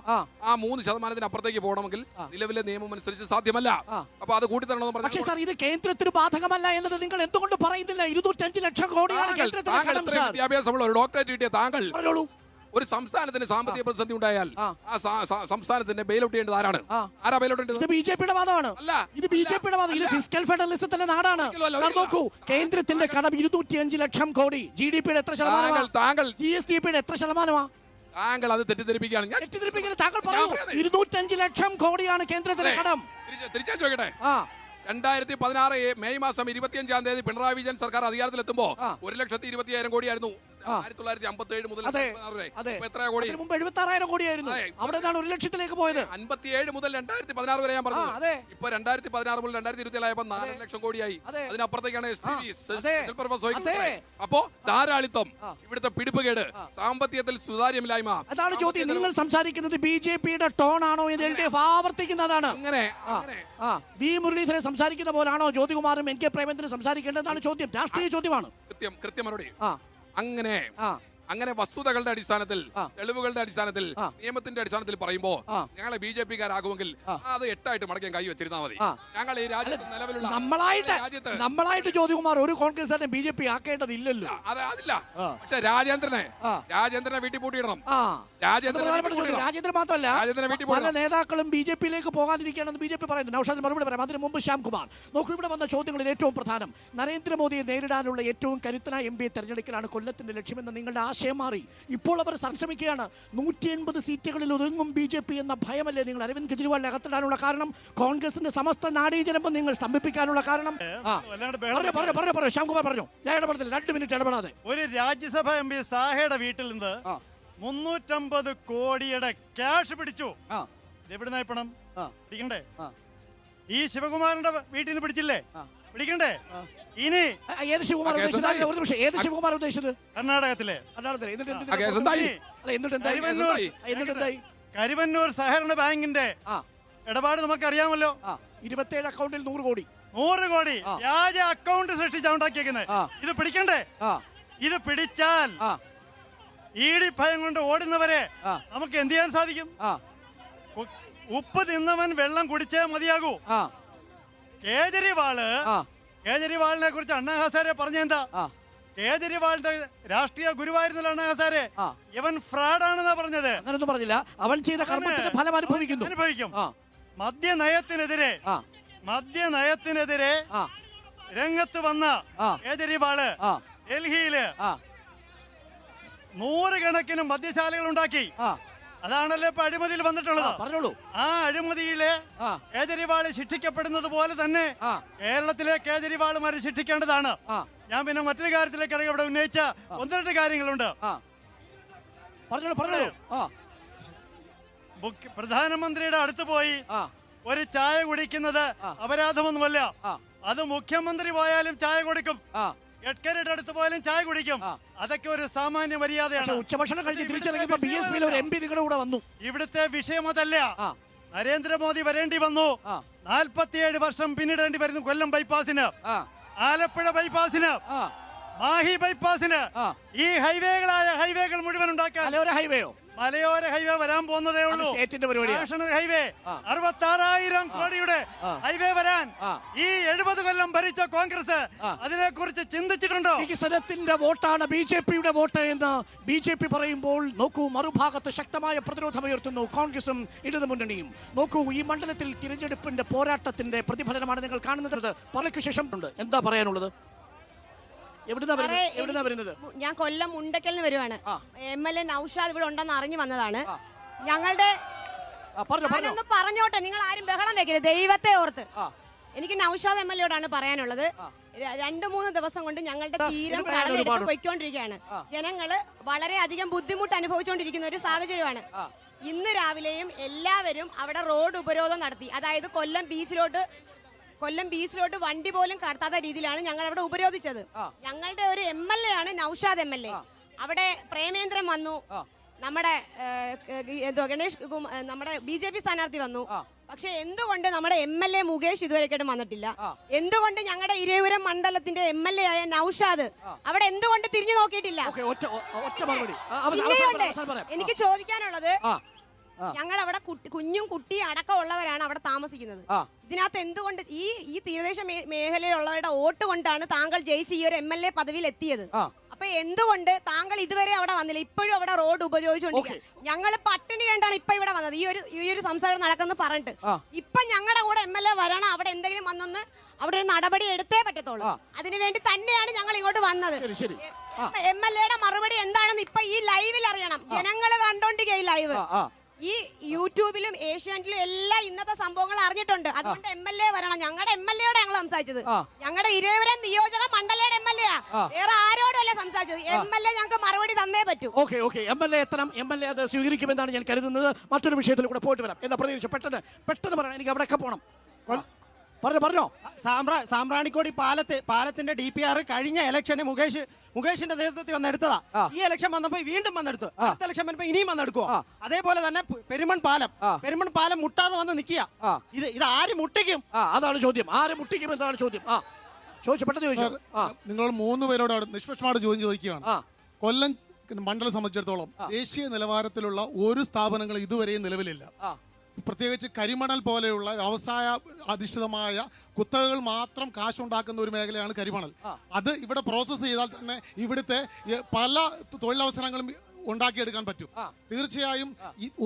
ആ 3% അപ്പുറത്തേക്ക് പോകണമെങ്കിൽ നിലവിലെ നിയമം അനുസരിച്ച് സാധ്യമല്ല. അപ്പൊ അത് കൂട്ടിത്തരണമെന്ന് പറഞ്ഞു. പക്ഷേ സാർ, ഇത് കേന്ദ്രത്തിന് ബാധകമല്ല എന്നത് നിങ്ങൾ എന്തുകൊണ്ട് പറയുന്നില്ല? 205 ലക്ഷം കോടിയാണ് വിദ്യാഭ്യാസമുള്ള ഒരു ഡോക്ടറേറ്റ് കിട്ടിയ താങ്കൾ ഒരു സംസ്ഥാനത്തിന് സാമ്പത്തിക പ്രതിസന്ധി ഉണ്ടായാൽ ആ സംസ്ഥാനത്തിന്റെ ബെയിലൗട്ട് ചെയ്യേണ്ടത് ആരാണ്? ആരാ ബെയിലൗട്ട് ചെയ്യേണ്ടത്? BJPയുടെ വാദമാണ്. ഇത് BJPയുടെ വാദം. ഇത് ഫിസ്ക്കൽ ഫെഡറലിസത്തിന്റെ നാടാണ്. നോക്കൂ, കേന്ദ്രത്തിന്റെ കടം 205 ലക്ഷം കോടി. GDPയുടെ എത്ര ശതമാനമാണ്? താങ്കൾ GSDPയുടെ എത്ര ശതമാനമാണ്? താങ്കൾ അത് തെറ്റിദ്ധരിപ്പിക്കുകയാണ്. താങ്കൾ പറയൂ, 205 ലക്ഷം കോടിയാണ് കേന്ദ്രത്തിന്റെ കടം. തിരിച്ചാ ചോദിക്കട്ടെ. 2016 മെയ് മാസം 25-ാം തീയതി പിണറായി വിജയൻ സർക്കാർ അധികാരത്തിലെത്തുമ്പോ 1,20,20,000 കോടിയായിരുന്നു. 1957 മുതൽ എത്ര കോടി? 76,000 കോടിയായിരുന്നു. അവിടെ 1 ലക്ഷത്തിലേക്ക് പോയത്. 57 മുതൽ 2016 വരെ ഞാൻ പറഞ്ഞു. ഇപ്പൊ 2016 മുതൽ 2027 ആയപ്പോ 4 ലക്ഷം കോടിയായി. അതിനപ്പുറത്തേക്കാണ് അപ്പോ ധാരാളിത്തം, ഇവിടുത്തെ പിടിപ്പുകേട്, സാമ്പത്തികത്തിൽ സുതാര്യമില്ലായ്മ. അതാണ് ചോദ്യം. നിങ്ങൾ സംസാരിക്കുന്നത് BJPയുടെ ടോൺ ആണോ എന്ന് LDF ആവർത്തിക്കുന്നതാണ്. അങ്ങനെ വി മുരളീധരൻ സംസാരിക്കുന്ന പോലാണോ ജ്യോതികുമാറും NK പ്രേമേന്ദ്രനും സംസാരിക്കേണ്ടതാണ് ചോദ്യം. രാഷ്ട്രീയ ചോദ്യമാണ്. കൃത്യം മറുപടി. അങ്ങനെ വസ്തുതകളുടെ അടിസ്ഥാനത്തിൽ, തെളിവുകളുടെ അടിസ്ഥാനത്തിൽ, നിയമത്തിന്റെ അടിസ്ഥാനത്തിൽ പറയുമ്പോ ഞങ്ങളെ BJPക്കാരാകുമെങ്കിൽ അത് 8 മടക്കാൻ കൈ വെച്ചിരുന്നാൽ മതി. ഞങ്ങൾ ഈ രാജ്യത്ത് നിലവിലുള്ള നമ്മളായിട്ട് ജ്യോതികുമാർ ഒരു കോൺഗ്രസ് BJP ആക്കേണ്ടതില്ലല്ലോ. അതില്ല. പക്ഷെ രാജേന്ദ്രനെ വീട്ടിൽ പൂട്ടിയിടണം. രാജേന്ദ്രൻ മാത്രമല്ല, പല നേതാക്കളും BJPയിലേക്ക് പോകാതിരിക്കുകയാണെന്ന് BJP പറയുന്നു. നൗഷാദ് മറുപടി പറയാം. അതിന് മുമ്പ് ശ്യാംകുമാർ. നോക്കൂ, ഇവിടെ വന്ന ചോദ്യങ്ങളിൽ ഏറ്റവും പ്രധാനം നരേന്ദ്രമോദിയെ നേരിടാനുള്ള ഏറ്റവും കരുത്തനായ MP തെരഞ്ഞെടുക്കലാണ് കൊല്ലത്തിന്റെ ലക്ഷ്യമെന്ന് നിങ്ങളുടെ ആശയം മാറി. ഇപ്പോൾ അവർ ശ്രമിക്കുകയാണ് 180 സീറ്റുകളിൽ ഒതുങ്ങും BJP എന്ന ഭയമല്ലേ നിങ്ങൾ അരവിന്ദ് കെജ്രിവാളിനെ അകത്തിടാനുള്ള കാരണം? കോൺഗ്രസിന്റെ സമസ്ത നാടീജനപ്പം നിങ്ങൾ സ്തംഭിപ്പിക്കാനുള്ള കാരണം? പറഞ്ഞു ശ്യാംകുമാർ പറഞ്ഞു. ഞാൻ ഇടപെടുന്നില്ല, 2 മിനിറ്റ് ഇടപെടാതെ. ഒരു രാജ്യസഭ MP സാഹയുടെ വീട്ടിൽ നിന്ന് 350 കോടിയുടെ ക്യാഷ് പിടിച്ചു. എവിടുന്നായി പണം പിടിക്കണ്ടേ? ഈ ശിവകുമാറിന്റെ വീട്ടിൽ നിന്ന് പിടിച്ചില്ലേ? പിടിക്കണ്ടേ? ഇനി ഏത് ശിവകുമാർ ഉദ്ദേശിച്ചത്? ഒരു നിമിഷം, ഏത് ശിവകുമാർ ഉദ്ദേശിച്ചത്? കർണാടകത്തിലെ കരിവന്നൂർ സഹകരണ ബാങ്കിന്റെ ഇടപാട് നമുക്കറിയാമല്ലോ. 27 അക്കൗണ്ടിൽ 100 കോടി. 100 കോടി വ്യാജ അക്കൗണ്ട് സൃഷ്ടിച്ചാ ഉണ്ടാക്കിയേക്കുന്നത്. ഇത് പിടിക്കണ്ടേ? ഇത് പിടിച്ചാൽ ED ഭയം കൊണ്ട് ഓടുന്നവരെ നമുക്ക് എന്ത് ചെയ്യാൻ സാധിക്കും? ഉപ്പ് തിന്നവൻ വെള്ളം കുടിച്ചേ മതിയാകൂ. കേജ്രിവാളിനെ കുറിച്ച് അണ്ണാ ഹസാരെ പറഞ്ഞെന്താ? കേജ്രിവാളിന്റെ രാഷ്ട്രീയ ഗുരുവായിരുന്നല്ലോ അണ്ണാ ഹസാരെ. ഇവൻ ഫ്രോഡാണെന്നാ പറഞ്ഞത്. അങ്ങനൊന്നും പറഞ്ഞില്ല. അവൻ ചെയ്ത കർമ്മത്തിന്റെ ഫലം അനുഭവിക്കും. മദ്യനയത്തിനെതിരെ രംഗത്ത് വന്ന കേജ്രിവാള് ഡൽഹിയില് 100 കണക്കിന് മദ്യശാലകൾ ഉണ്ടാക്കി. അതാണല്ലോ ഇപ്പൊ അഴിമതിയിൽ വന്നിട്ടുള്ളത്. പറഞ്ഞോളൂ. ആ അഴിമതിയിലെ കേജ്രിവാള് ശിക്ഷിക്കപ്പെടുന്നത് പോലെ തന്നെ കേരളത്തിലെ കേജ്രിവാളുമാര് ശിക്ഷിക്കേണ്ടതാണ്. ഞാൻ പിന്നെ മറ്റൊരു കാര്യത്തിലേക്ക് ഇറങ്ങി ഇവിടെ ഉന്നയിച്ച 1-2 കാര്യങ്ങളുണ്ട്. പ്രധാനമന്ത്രിയുടെ അടുത്ത് പോയി ഒരു ചായ കുടിക്കുന്നത് അപരാധമൊന്നുമല്ല. അത് മുഖ്യമന്ത്രി പോയാലും ചായ കൊടുക്കും. ഗഡ്കരിയുടെ അടുത്ത് പോയാലും ചായ കുടിക്കും. അതൊക്കെ ഒരു സാമാന്യ മര്യാദയാണ്. ഉച്ചഭക്ഷണം കഴിഞ്ഞ് തിരിച്ചിറങ്ങിയപ്പോ BSPയിൽ ഒരു MP നിങ്ങളുടെ കൂടെ വന്നു. ഇവിടുത്തെ വിഷയം അതല്ല. നരേന്ദ്രമോദി വരേണ്ടി വന്നു. 47 വർഷം പിന്നിടേണ്ടി വരുന്നു. കൊല്ലം ബൈപ്പാസിന്, ആലപ്പുഴ ബൈപ്പാസിന്, മാഹി ബൈപ്പാസിന്, ഈ ഹൈവേകൾ മുഴുവൻ ഉണ്ടാക്കാൻ മലയോര ഹൈവേ വരാൻ പോകുന്നതേ ഉള്ളൂ. നാഷണൽ ഹൈവേ 66,000 കോടിയുടെ ഹൈവേ വരാൻ ഈ 70 കൊല്ലം ഭരിച്ച കോൺഗ്രസ് അതിനെക്കുറിച്ച് ചിന്തിച്ചിട്ടുണ്ടോ? വികസനത്തിന്റെ വോട്ടാണ് BJPയുടെ വോട്ട് എന്ന് BJP പറയുമ്പോൾ നോക്കൂ, മറുഭാഗത്ത് ശക്തമായ പ്രതിരോധമുയർത്തുന്നു കോൺഗ്രസും ഇടതുമുന്നണിയും. നോക്കൂ, ഈ മണ്ഡലത്തിൽ തിരഞ്ഞെടുപ്പിന്റെ പോരാട്ടത്തിന്റെ പ്രതിഫലനമാണ് നിങ്ങൾ കാണുന്നത്. പലയ്ക്കു ശേഷം ഉണ്ട്. എന്താ പറയാനുള്ളത്? ഞാൻ കൊല്ലം മുണ്ടക്കൽ നിന്ന് വരുവാണ്. MLA നൗഷാദ് ഇവിടെ ഉണ്ടെന്ന് അറിഞ്ഞു വന്നതാണ്. ഞങ്ങളുടെ ഞാനൊന്ന് പറഞ്ഞോട്ടെ, നിങ്ങൾ ആരും ബഹളം വെക്കരുത്, ദൈവത്തെ ഓർത്ത്. എനിക്ക് നൗഷാദ് MLAയോടാണ് പറയാനുള്ളത്. 2-3 ദിവസം കൊണ്ട് ഞങ്ങളുടെ തീരം കടലെടുത്ത് പൊയ്ക്കൊണ്ടിരിക്കുകയാണ്. ജനങ്ങള് വളരെയധികം ബുദ്ധിമുട്ട് അനുഭവിച്ചുകൊണ്ടിരിക്കുന്ന ഒരു സാഹചര്യമാണ്. ഇന്ന് രാവിലെയും എല്ലാവരും അവിടെ റോഡ് ഉപരോധം നടത്തി. അതായത് കൊല്ലം ബീച്ചിലോട്ട് വണ്ടി പോലും കടത്താത്ത രീതിയിലാണ് ഞങ്ങൾ അവിടെ ഉപരോധിച്ചത്. ഞങ്ങളുടെ ഒരു MLA ആണ് നൗഷാദ് MLA. അവിടെ പ്രേമേന്ദ്രൻ വന്നു, നമ്മുടെ നമ്മുടെ BJP സ്ഥാനാർത്ഥി വന്നു. പക്ഷെ എന്തുകൊണ്ട് നമ്മുടെ MLA മുകേഷ് ഇതുവരെയായിട്ടും വന്നിട്ടില്ല? എന്തുകൊണ്ട് ഞങ്ങളുടെ ഇരയൂരം മണ്ഡലത്തിന്റെ MLA ആയ നൗഷാദ് അവിടെ എന്തുകൊണ്ട് തിരിഞ്ഞു നോക്കിയിട്ടില്ല? എനിക്ക് ചോദിക്കാനുള്ളത്, ഞങ്ങൾ അവിടെ കുഞ്ഞും കുട്ടിയും അടക്കമുള്ളവരാണ് അവിടെ താമസിക്കുന്നത്. ഇതിനകത്ത് എന്തുകൊണ്ട് ഈ തീരദേശ മേഖലയിലുള്ളവരുടെ വോട്ട് കൊണ്ടാണ് താങ്കൾ ജയിച്ച് ഈ ഒരു MLA പദവിയിൽ എത്തിയത്? അപ്പൊ എന്തുകൊണ്ട് താങ്കൾ ഇതുവരെ അവിടെ വന്നില്ല? ഇപ്പോഴും അവിടെ റോഡ് ഉപയോഗിച്ചുകൊണ്ടിരിക്കുക. ഞങ്ങൾ പട്ടിണി കണ്ടാണ് ഇപ്പൊ ഇവിടെ വന്നത്. ഈ ഒരു സംസാരം നടക്കുന്നു പറഞ്ഞിട്ട് ഇപ്പൊ ഞങ്ങളുടെ കൂടെ MLA വരണം, അവിടെ എന്തെങ്കിലും വന്നൊന്ന് അവിടെ ഒരു നടപടി എടുത്തേ പറ്റത്തുള്ളൂ. അതിനുവേണ്ടി തന്നെയാണ് ഞങ്ങൾ ഇങ്ങോട്ട് വന്നത്. MLAയുടെ മറുപടി എന്താണെന്ന് ഇപ്പൊ ഈ ലൈവിൽ അറിയണം. ജനങ്ങൾ കണ്ടോണ്ടിരിക്കുക ഈ ലൈവ്. ഈ യൂട്യൂബിലും ഏഷ്യാനെറ്റിലും എല്ലാം ഇന്നത്തെ സംഭവങ്ങൾ അറിഞ്ഞിട്ടുണ്ട്. അതുകൊണ്ട് MLA വരണം. ഞങ്ങളുടെ MLAയോടെ ഞങ്ങൾ സംസാരിച്ചത്. ഞങ്ങളുടെ ഇരയൂരം നിയോജക മണ്ഡലയുടെ MLA വേറെ ആരോടും അല്ല സംസാരിച്ചത്. MLA ഞങ്ങൾക്ക് മറുപടി തന്നേ പറ്റൂ. MLA എത്തണം. MLA അത് സ്വീകരിക്കുമെന്നാണ് ഞാൻ കരുതുന്നത്. മറ്റൊരു വിഷയത്തിൽ കൂടെ പോയിട്ട് വരാം എന്നാ പ്രതീക്ഷിച്ചു. പെട്ടെന്ന് പറയണം, എനിക്ക് അവിടെയൊക്കെ പോകണം. പറഞ്ഞോ. സാമ്പ്രാണിക്കോടി പാലത്തിന്റെ DPR കഴിഞ്ഞ ഇലക്ഷന് മുകേഷിന്റെ നേതൃത്വത്തിൽ വന്നെടുത്തതാ. ഈ ഇലക്ഷൻ വന്നപ്പോ വീണ്ടും വന്നെടുത്തു. അടുത്ത ഇലക്ഷൻ വന്നപ്പോ ഇനിയും വന്നെടുക്കുവോ? അതേപോലെ തന്നെ പെരുമൺ പാലം മുട്ടാതെ വന്ന് നിൽക്കുക. ഇത് ആര് മുട്ടിക്കും? അതാണ് ചോദ്യം. ആര് മുട്ടിക്കും എന്നാണ് ചോദ്യം. പെട്ടെന്ന് ചോദിച്ചു. നിങ്ങൾ 3 പേരോട് നിഷ്പക്ഷമായിട്ട് ചോദിക്കുകയാണ്. കൊല്ലം മണ്ഡലം സംബന്ധിച്ചിടത്തോളം ദേശീയ നിലവാരത്തിലുള്ള ഒരു സ്ഥാപനങ്ങളും ഇതുവരെയും നിലവിലില്ല. പ്രത്യേകിച്ച് കരിമണൽ പോലെയുള്ള വ്യവസായ അധിഷ്ഠിതമായ കുത്തകകൾ മാത്രം കാശുണ്ടാക്കുന്ന ഒരു മേഖലയാണ് കരിമണൽ. അത് ഇവിടെ പ്രോസസ്സ് ചെയ്താൽ തന്നെ ഇവിടുത്തെ പല തൊഴിലവസരങ്ങളും ഉണ്ടാക്കിയെടുക്കാൻ പറ്റും. തീർച്ചയായും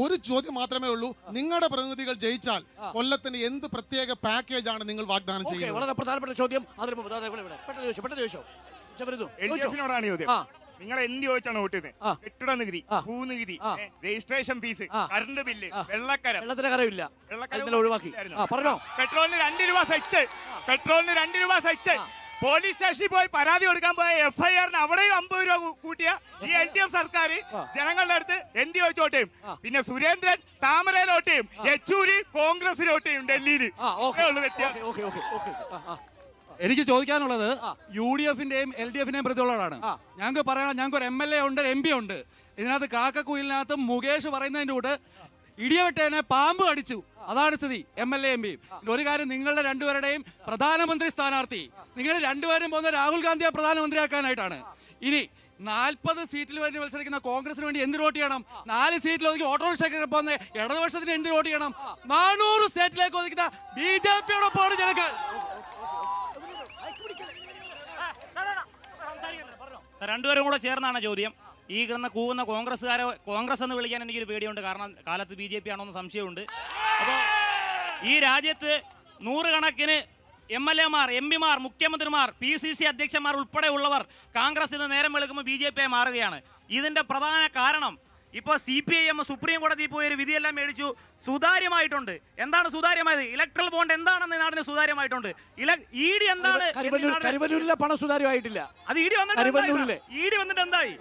ഒരു ചോദ്യം മാത്രമേ ഉള്ളൂ, നിങ്ങളുടെ പ്രതിനിധികൾ ജയിച്ചാൽ കൊല്ലത്തിന് എന്ത് പ്രത്യേക പാക്കേജ് ആണ് നിങ്ങൾ വാഗ്ദാനം ചെയ്യുന്നത്? വളരെ പ്രധാനപ്പെട്ട ചോദ്യം. നിങ്ങൾ എന്ത് ചോദിച്ചാണ് വോട്ട് ചെയ്തത്? കെട്ടിട നികുതി, ഭൂനികുതി, രജിസ്ട്രേഷൻ ഫീസ്, കറണ്ട് ബില്ല്, വെള്ളക്കരം. വെള്ളത്തിന് കരമില്ല, ഒഴിവാക്കി. പറഞ്ഞോ. പെട്രോളിന് 2 രൂപ സെക്സ്, പെട്രോളിന് 2 രൂപ സെക്സ്. പോലീസ് സ്റ്റേഷനിൽ പോയി പരാതി കൊടുക്കാൻ പോയ FIR-ന് അവിടെയും 50 രൂപ കൂട്ടിയ ഈ LDF സർക്കാർ ജനങ്ങളുടെ അടുത്ത് എന്ത് ചോദിച്ചോട്ടെയും. പിന്നെ സുരേന്ദ്രൻ താമരയിലോട്ടെയും, യെച്ചൂരി കോൺഗ്രസിലോട്ടെയും ഡൽഹിയിൽ. എനിക്ക് ചോദിക്കാനുള്ളത് UDF-ന്റെയും LDF-ന്റെയും പ്രതികളോടാണ്. ഞങ്ങൾക്ക് പറയാൻ, ഞങ്ങൾക്ക് ഒരു MLA ഉണ്ട്, MP ഉണ്ട്. ഇതിനകത്ത് കാക്കക്കുയിലിനകത്ത് മുകേഷ് പറയുന്നതിന്റെ കൂടെ ഇടിയവെട്ടേനെ പാമ്പ് കടിച്ചു. അതാണ് സ്ഥിതി. MLA MP ഒരു കാര്യം, നിങ്ങളുടെ രണ്ടുപേരുടെയും പ്രധാനമന്ത്രി സ്ഥാനാർത്ഥി, നിങ്ങൾ രണ്ടുപേരും പോകുന്ന രാഹുൽ ഗാന്ധിയെ പ്രധാനമന്ത്രിയാക്കാനായിട്ടാണ്. ഇനി 40 സീറ്റിൽ വേണ്ടി മത്സരിക്കുന്ന കോൺഗ്രസിന് വേണ്ടി എന്ത് വോട്ട് ചെയ്യണം? 4 സീറ്റിൽ ഒതുക്കി ഓട്ടോറിക്ഷ പോകുന്ന ഇടതുപക്ഷത്തിന് എന്ത് വോട്ട് ചെയ്യണം? 400 സീറ്റിലേക്ക് ഒതുക്കുന്ന BJP-യോടൊപ്പമാണ് ജനങ്ങൾ. രണ്ടുപേരും കൂടെ ചേർന്നാണ് ചോദ്യം. ഈ കിടന്ന് കൂവുന്ന കോൺഗ്രസ് എന്ന് വിളിക്കാൻ എനിക്കൊരു പേടിയുണ്ട്. കാരണം കാലത്ത് BJP ആണോ എന്ന് സംശയമുണ്ട്. അപ്പോൾ ഈ രാജ്യത്ത് 100 കണക്കിന് MLA-മാർ, MP-മാർ, മുഖ്യമന്ത്രിമാർ, PCC അധ്യക്ഷന്മാർ ഉൾപ്പെടെയുള്ളവർ കോൺഗ്രസിന് നേരം വെളുക്കുമ്പോൾ BJP മാറുകയാണ്. ഇതിന്റെ പ്രധാന കാരണം ഇപ്പോൾ CPIM സുപ്രീം കോടതിയിൽ പോയി ഒരു വിധിയെല്ലാം മേടിച്ചു. സുതാര്യമായിട്ടുണ്ട്. എന്താണ് സുതാര്യമായത്? ഇലക്ട്രൽ ബോണ്ട് എന്താണെന്ന് നാടിന് സുതാര്യമായിട്ടുണ്ട്. ED എന്താണ്? കരുവന്നൂരിലെ പണം സുതാര്യമായിട്ടില്ല. അത് ED വന്നിട്ട് എന്തായി?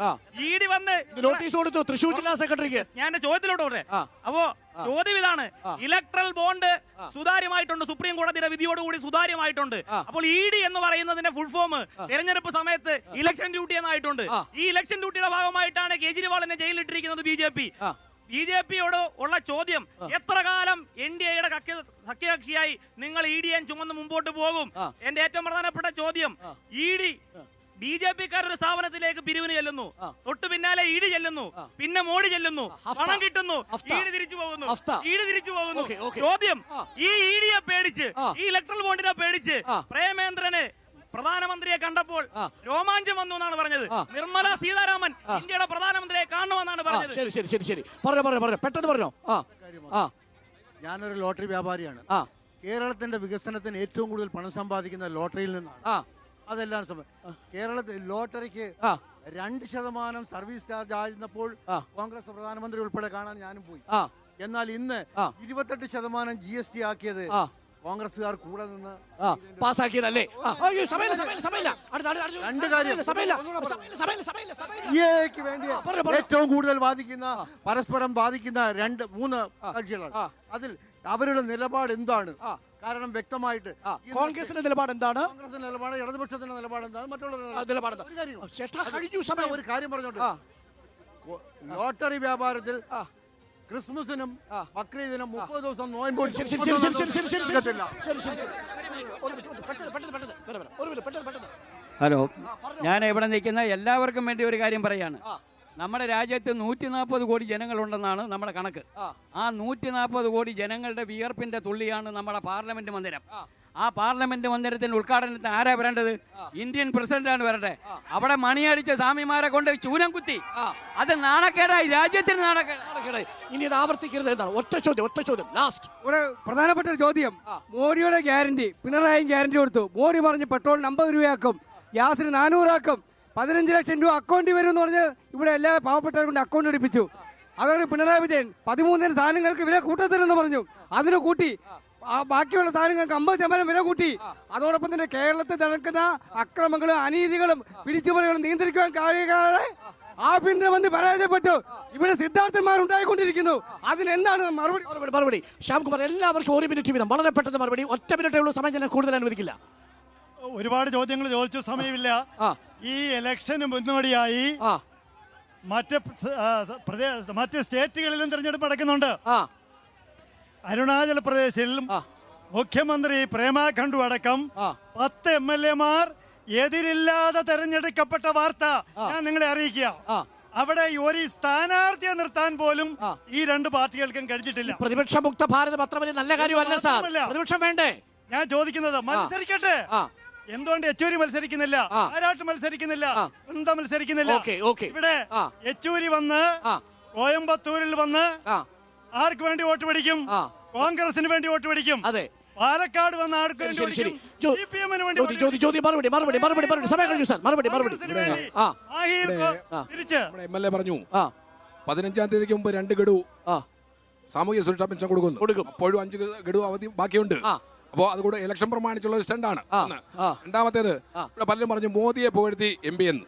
ED വന്ന് നോട്ടീസ് കൊടുത്തു തൃശ്ശൂർ ജില്ലാ സെക്രട്ടറിക്ക്. ഞാൻ എന്റെ ചോദ്യത്തിലോട്ട് പോട്ടെ. അപ്പോ ചോദ്യം ഇതാണ്, ഇലക്ട്രൽ ബോണ്ട് സുതാര്യമായിട്ടുണ്ട്, സുപ്രീം കോടതിയുടെ വിധിയോടുകൂടി സുതാര്യമായിട്ടുണ്ട്. അപ്പോൾ ED എന്ന് പറയുന്നതിന്റെ ഫുൾ ഫോം തെരഞ്ഞെടുപ്പ് സമയത്ത് ഇലക്ഷൻ ഡ്യൂട്ടി എന്നായിട്ടുണ്ട്. ഈ ഇലക്ഷൻ ഡ്യൂട്ടിയുടെ ഭാഗമായിട്ടാണ് കേജ്രിവാളിനെ ജയിലിലിട്ടിരിക്കുന്നത് BJP-യോട് ഉള്ള ചോദ്യം, എത്ര കാലം NDA-യുടെ സഖ്യകക്ഷിയായി നിങ്ങൾ ED ചുമന്ന് മുമ്പോട്ട് പോകും? എന്റെ ഏറ്റവും പ്രധാനപ്പെട്ട ചോദ്യം, ED BJP-ക്കാർ ഒരു സ്ഥാപനത്തിലേക്ക് പിരിവിന് ചെല്ലുന്നു, തൊട്ടു പിന്നാലെ ED ചെല്ലുന്നു, പിന്നെ മോഡി ചെല്ലുന്നു, പണം കിട്ടുന്നു, ED തിരിച്ചു പോകുന്നു. ചോദ്യം, ഈ ED-യെ പേടിച്ച്, ഈ ഇലക്ട്രൽ ബോണ്ടിനെ പേടിച്ച് പ്രേമേന്ദ്രന് പ്രധാനമന്ത്രിയെ കണ്ടപ്പോൾ രോമാഞ്ചം വന്നു എന്നാണ് പറഞ്ഞത്. നിർമ്മല സീതാരാമൻ ഇന്ത്യയുടെ പ്രധാനമന്ത്രിയെ കാണുമെന്നാണ് പറഞ്ഞത്. ശരി പറഞ്ഞു പെട്ടെന്ന് പറഞ്ഞോ. ഞാനൊരു ലോട്ടറി വ്യാപാരിയാണ്. കേരളത്തിന്റെ വികസനത്തിന് ഏറ്റവും കൂടുതൽ പണം സമ്പാദിക്കുന്ന ലോട്ടറിയിൽ നിന്നാണ്. അതെല്ലാം കേരളത്തിൽ ലോട്ടറിക്ക് 2% സർവീസ് ചാർജ് ആയിരുന്നപ്പോൾ കോൺഗ്രസ് പ്രധാനമന്ത്രി ഉൾപ്പെടെ കാണാൻ ഞാനും പോയി. എന്നാൽ ഇന്ന് 28% GST ആക്കിയത് കോൺഗ്രസുകാർ കൂടെ നിന്ന് പാസ്സാക്കിയതല്ലേ? രണ്ട് കാര്യം, വേണ്ടി ഏറ്റവും കൂടുതൽ വാദിക്കുന്ന, പരസ്പരം ബാധിക്കുന്ന 2-3 കക്ഷികളാണ്. അതിൽ അവരുടെ നിലപാട് എന്താണ്? കാരണം വ്യക്തമായിട്ട് കോൺഗ്രസിന്റെ നിലപാട് എന്താണ്? കോൺഗ്രസിന്റെ നിലപാട്, ഇടതുപക്ഷത്തിന്റെ നിലപാട് എന്താണ്? ഒരു കാര്യം പറഞ്ഞോണ്ട്, ലോട്ടറി വ്യാപാരത്തിൽ ക്രിസ്മസിനും ബക്രീദിനും 30 ദിവസം നോയമ്പ്. ഹലോ, ഞാൻ ഇവിടെ നിൽക്കുന്ന എല്ലാവർക്കും വേണ്ടി ഒരു കാര്യം പറയാണ്. നമ്മുടെ രാജ്യത്ത് 140 കോടി ജനങ്ങളുണ്ടെന്നാണ് നമ്മുടെ കണക്ക്. ആ 140 കോടി ജനങ്ങളുടെ വിയർപ്പിന്റെ തുള്ളിയാണ് നമ്മുടെ പാർലമെന്റ് മന്ദിരം. ആ പാർലമെന്റ് മന്ദിരത്തിന്റെ ഉദ്ഘാടനത്തിന് ആരാ വരേണ്ടത്? ഇന്ത്യൻ പ്രസിഡന്റാണ് വരട്ടെ. അവിടെ മണിയടിച്ച സ്വാമിമാരെ കൊണ്ട് ചൂനം കുത്തി. അത് നാണക്കേടായി, രാജ്യത്തിന് നാണക്കേടായി. ഇനി ഇത് ആവർത്തിക്കരുത് എന്നാണ്. ഒറ്റ ചോദ്യം ലാസ്റ്റ്. ഇവിടെ പ്രധാനപ്പെട്ട ഒരു ചോദ്യം, മോഡിയുടെ ഗ്യാരണ്ടി, പിണറായി ഗ്യാരണ്ടി കൊടുത്തു. മോഡി പറഞ്ഞ് പെട്രോളിന് 50 രൂപയാക്കും, ഗ്യാസിന് 400 ആക്കും, 15 ലക്ഷം രൂപ അക്കൗണ്ടിൽ വരും എന്ന് പറഞ്ഞ് ഇവിടെ എല്ലാ പാവപ്പെട്ടവരെ കൊണ്ട് അക്കൗണ്ട് എടുപ്പിച്ചു. അതാണ് പിണറായി വിജയൻ 13 സാധനങ്ങൾക്ക് വില കൂട്ടത്തില്ലെന്ന് പറഞ്ഞു. അതിന് കൂട്ടി. ബാക്കിയുള്ള സാധനങ്ങൾക്ക് 50% വില കൂട്ടി. അതോടൊപ്പം തന്നെ കേരളത്തിൽ നടക്കുന്ന അക്രമങ്ങളും അനീതികളും പിടിച്ചുപറികളും നിയന്ത്രിക്കാൻ കഴിയാതെ ആഭ്യന്തരമന്ത്രി പരാജയപ്പെട്ടു. ഇവിടെ സിദ്ധാർത്ഥന്മാർ ഉണ്ടായിക്കൊണ്ടിരിക്കുന്നു. അതിനെന്താണ് മറുപടി? ശ്യാംകുമാർ, എല്ലാവർക്കും 1 മിനിറ്റ് വീതം, വളരെ പെട്ടെന്ന് മറുപടി. 1 മിനിറ്റേ ഉള്ളൂ സമയം, ഞാൻ കൂടുതൽ അനുവദിക്കില്ല. ഒരുപാട് ചോദ്യങ്ങൾ ചോദിച്ചു, സമയമില്ല. ഈ ഇലക്ഷന് മുന്നോടിയായി മറ്റ് സ്റ്റേറ്റുകളിലും തെരഞ്ഞെടുപ്പ് നടക്കുന്നുണ്ട്. അരുണാചൽ പ്രദേശിലും മുഖ്യമന്ത്രി പ്രേമ ഖണ്ഡു അടക്കം 10 MLA-മാർ എതിരില്ലാതെ തെരഞ്ഞെടുക്കപ്പെട്ട വാർത്ത ഞാൻ നിങ്ങളെ അറിയിക്കുക. അവിടെ ഒരു സ്ഥാനാർത്ഥിയെ നിർത്താൻ പോലും ഈ 2 പാർട്ടികൾക്കും കഴിഞ്ഞിട്ടില്ല. പ്രതിപക്ഷ മുക്ത ഭാരതം അത്ര വലിയ നല്ല കാര്യമല്ല സാർ. പ്രതിപക്ഷം വേണ്ടേ? ഞാൻ ചോദിക്കുന്നത്, മത്സരിക്കട്ടെ. എന്തുകൊണ്ട് യെച്ചൂരി മത്സരിക്കുന്നില്ല? ആരാട്ട് മത്സരിക്കുന്നില്ല? എന്താ മത്സരിക്കുന്നില്ല? ഇവിടെ യെച്ചൂരി വന്ന് കോയമ്പത്തൂരിൽ വന്ന് ആർക്ക് വേണ്ടി വോട്ട് പിടിക്കും? കോൺഗ്രസിന് വേണ്ടി വോട്ട് പിടിക്കും. പാലക്കാട് വന്ന ആൾക്കാർ ശരി ശരി ജ്യോതി മറുപടി സമയം കഴിഞ്ഞു സാർ മറുപടി തിരിച്ച് MLA പറഞ്ഞു 15-ാം തീയതിക്ക് മുമ്പ് 2 ഗഡു സാമൂഹ്യ സുരക്ഷാ പെൻഷൻ കൊടുക്കും അപ്പോഴും 5 ഗഡു അവധി ബാക്കിയുണ്ട്. അപ്പോൾ അതുകൂടെ ഇലക്ഷൻ പ്രമാണിച്ചുള്ള ഒരു സ്റ്റണ്ടാണ്. രണ്ടാമത്തേത് ഇവിടെ പലരും പറഞ്ഞു മോദിയെ പുകഴ്ത്തി MP എന്ന്.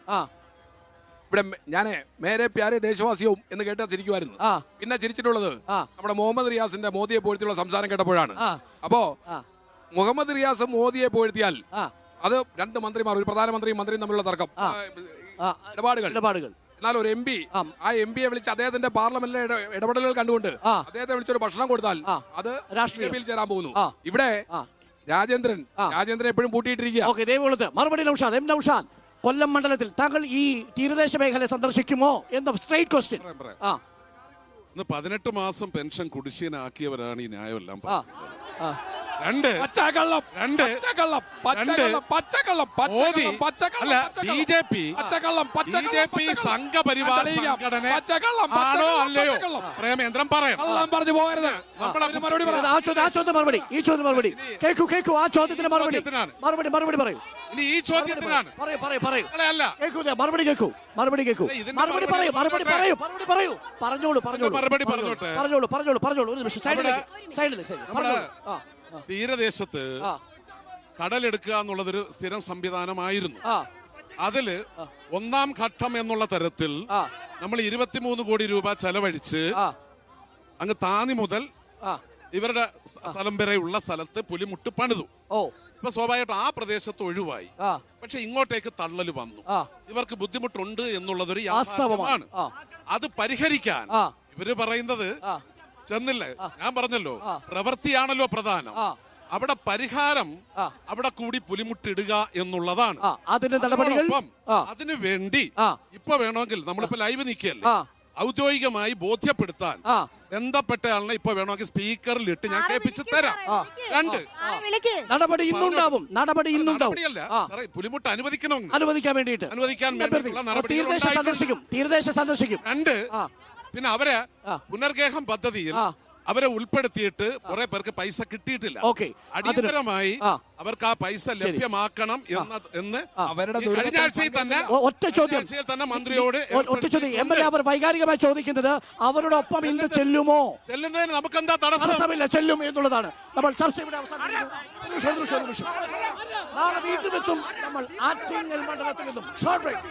ഇവിടെ ഞാൻ മേരെ പ്യാരെ ദേശവാസിയും എന്ന് കേട്ടാ ചിരിക്കുമായിരുന്നു. പിന്നെ ചിരിച്ചിട്ടുള്ളത് നമ്മുടെ മുഹമ്മദ് റിയാസിന്റെ മോദിയെ പുകഴ്ത്തിയുള്ള സംസാരം കേട്ടപ്പോഴാണ്. അപ്പോ മുഹമ്മദ് റിയാസ് മോദിയെ പുകഴ്ത്തിയാൽ അത് 2 മന്ത്രിമാർ, ഒരു പ്രധാനമന്ത്രിയും മന്ത്രിയും തമ്മിലുള്ള തർക്കം, ഇടപാടുകൾ. എന്നാൽ ഒരു MP ആ MP-യെ വിളിച്ച് അദ്ദേഹത്തിന്റെ പാർലമെന്റിലെ ഇടപെടലുകൾ കണ്ടുകൊണ്ട് അദ്ദേഹത്തെ വിളിച്ചൊരു ഭക്ഷണം കൊടുത്താൽ അത് രാഷ്ട്രീയത്തിൽ ചേരാൻ പോകുന്നു. ഇവിടെ രാജേന്ദ്രൻ എപ്പോഴും പൂട്ടിയിട്ടിരിക്കുക. മറുപടി നൗഷാദ്, കൊല്ലം മണ്ഡലത്തിൽ താങ്കൾ ഈ തീരദേശ മേഖല സന്ദർശിക്കുമോ എന്ന സ്ട്രൈറ്റ് ക്വസ്റ്റ്യൻ. 18 മാസം പെൻഷൻ കുടിശ്ശികനാക്കിയവരാണ് ഈ ന്യായമെല്ലാം. BJP സംഘപരിവാർ സംഘടന ആണോ അല്ലയോ പ്രേമേന്ദ്രൻ പറയണം. ഈ ചോദ്യത്തിന് കേക്കൂ. ആ ചോദ്യത്തിന് മറുപടി പറയൂ. ഇനി ഈ ചോദ്യത്തിനാണ് മറുപടി കേക്കൂ. പറഞ്ഞോളൂ. ഒരു നിമിഷം സൈഡിലേക്ക്. തീരദേശത്ത് കടലെടുക്കുക എന്നുള്ളതൊരു സ്ഥിരം സംവിധാനമായിരുന്നു. അതില് 1-ാം ഘട്ടം എന്നുള്ള തരത്തിൽ നമ്മൾ 23 കോടി രൂപ ചെലവഴിച്ച് അങ്ങ് താന്നി മുതൽ ഇവരുടെ സ്ഥലം വരെയുള്ള സ്ഥലത്ത് പുലിമുട്ട് പണിതു. ഇപ്പൊ സ്വാഭാവികമായിട്ടും ആ പ്രദേശത്ത് ഒഴിവായി. പക്ഷെ ഇങ്ങോട്ടേക്ക് തള്ളല് വന്നു. ഇവർക്ക് ബുദ്ധിമുട്ടുണ്ട് എന്നുള്ളതൊരു യാഥാർത്ഥ്യമാണ്. അത് പരിഹരിക്കാൻ ഇവര് പറയുന്നത് ചെന്നില്ലേ, ഞാൻ പറഞ്ഞല്ലോ പ്രവൃത്തിയാണല്ലോ പ്രധാനം. അവിടെ പരിഹാരം അവിടെ കൂടി പുലിമുട്ടിടുക എന്നുള്ളതാണ്. അതിനു വേണ്ടി ഇപ്പൊ വേണമെങ്കിൽ നമ്മളിപ്പോ ലൈവ് നിൽക്കുകയല്ലേ, ഔദ്യോഗികമായി ബോധ്യപ്പെടുത്താൻ ബന്ധപ്പെട്ട ആളിനെ ഇപ്പൊ വേണമെങ്കിൽ സ്പീക്കറിൽ ഇട്ട് ഞാൻ കേൾപ്പിച്ചു തരാം. 2 നടപടി ഇന്നുണ്ടാവും. പുലിമുട്ട് അനുവദിക്കാൻ വേണ്ടിയിട്ട് തീരദേശ സന്ദർശിക്കും. 2 പിന്നെ അവരെ പുനർഗേഹം പദ്ധതിയിൽ അവരെ ഉൾപ്പെടുത്തിയിട്ട് കുറെ പേർക്ക് പൈസ കിട്ടിയിട്ടില്ല. അടിയന്തരമായി അവർക്ക് ആ പൈസ ലഭ്യമാക്കണം എന്ന് കഴിഞ്ഞ ആഴ്ചയിൽ തന്നെ മന്ത്രിയോട് അവർ വൈകാരികമായി ചോദിക്കുന്നത് അവരോടൊപ്പം ഇന്ന് ചെല്ലുമോ? ചെല്ലുന്നതിന് നമുക്ക് എന്താ തടസ്സമില്ല, ചെല്ലും എന്നുള്ളതാണ്. നമ്മൾ ചർച്ച ഇവിടെ അവസാനിപ്പിക്കുന്നു. നാളെ വീണ്ടും എത്തും നമ്മൾ ആറ്റിങ്ങൽ മണ്ഡലത്തിൽ നിന്നും. Short break.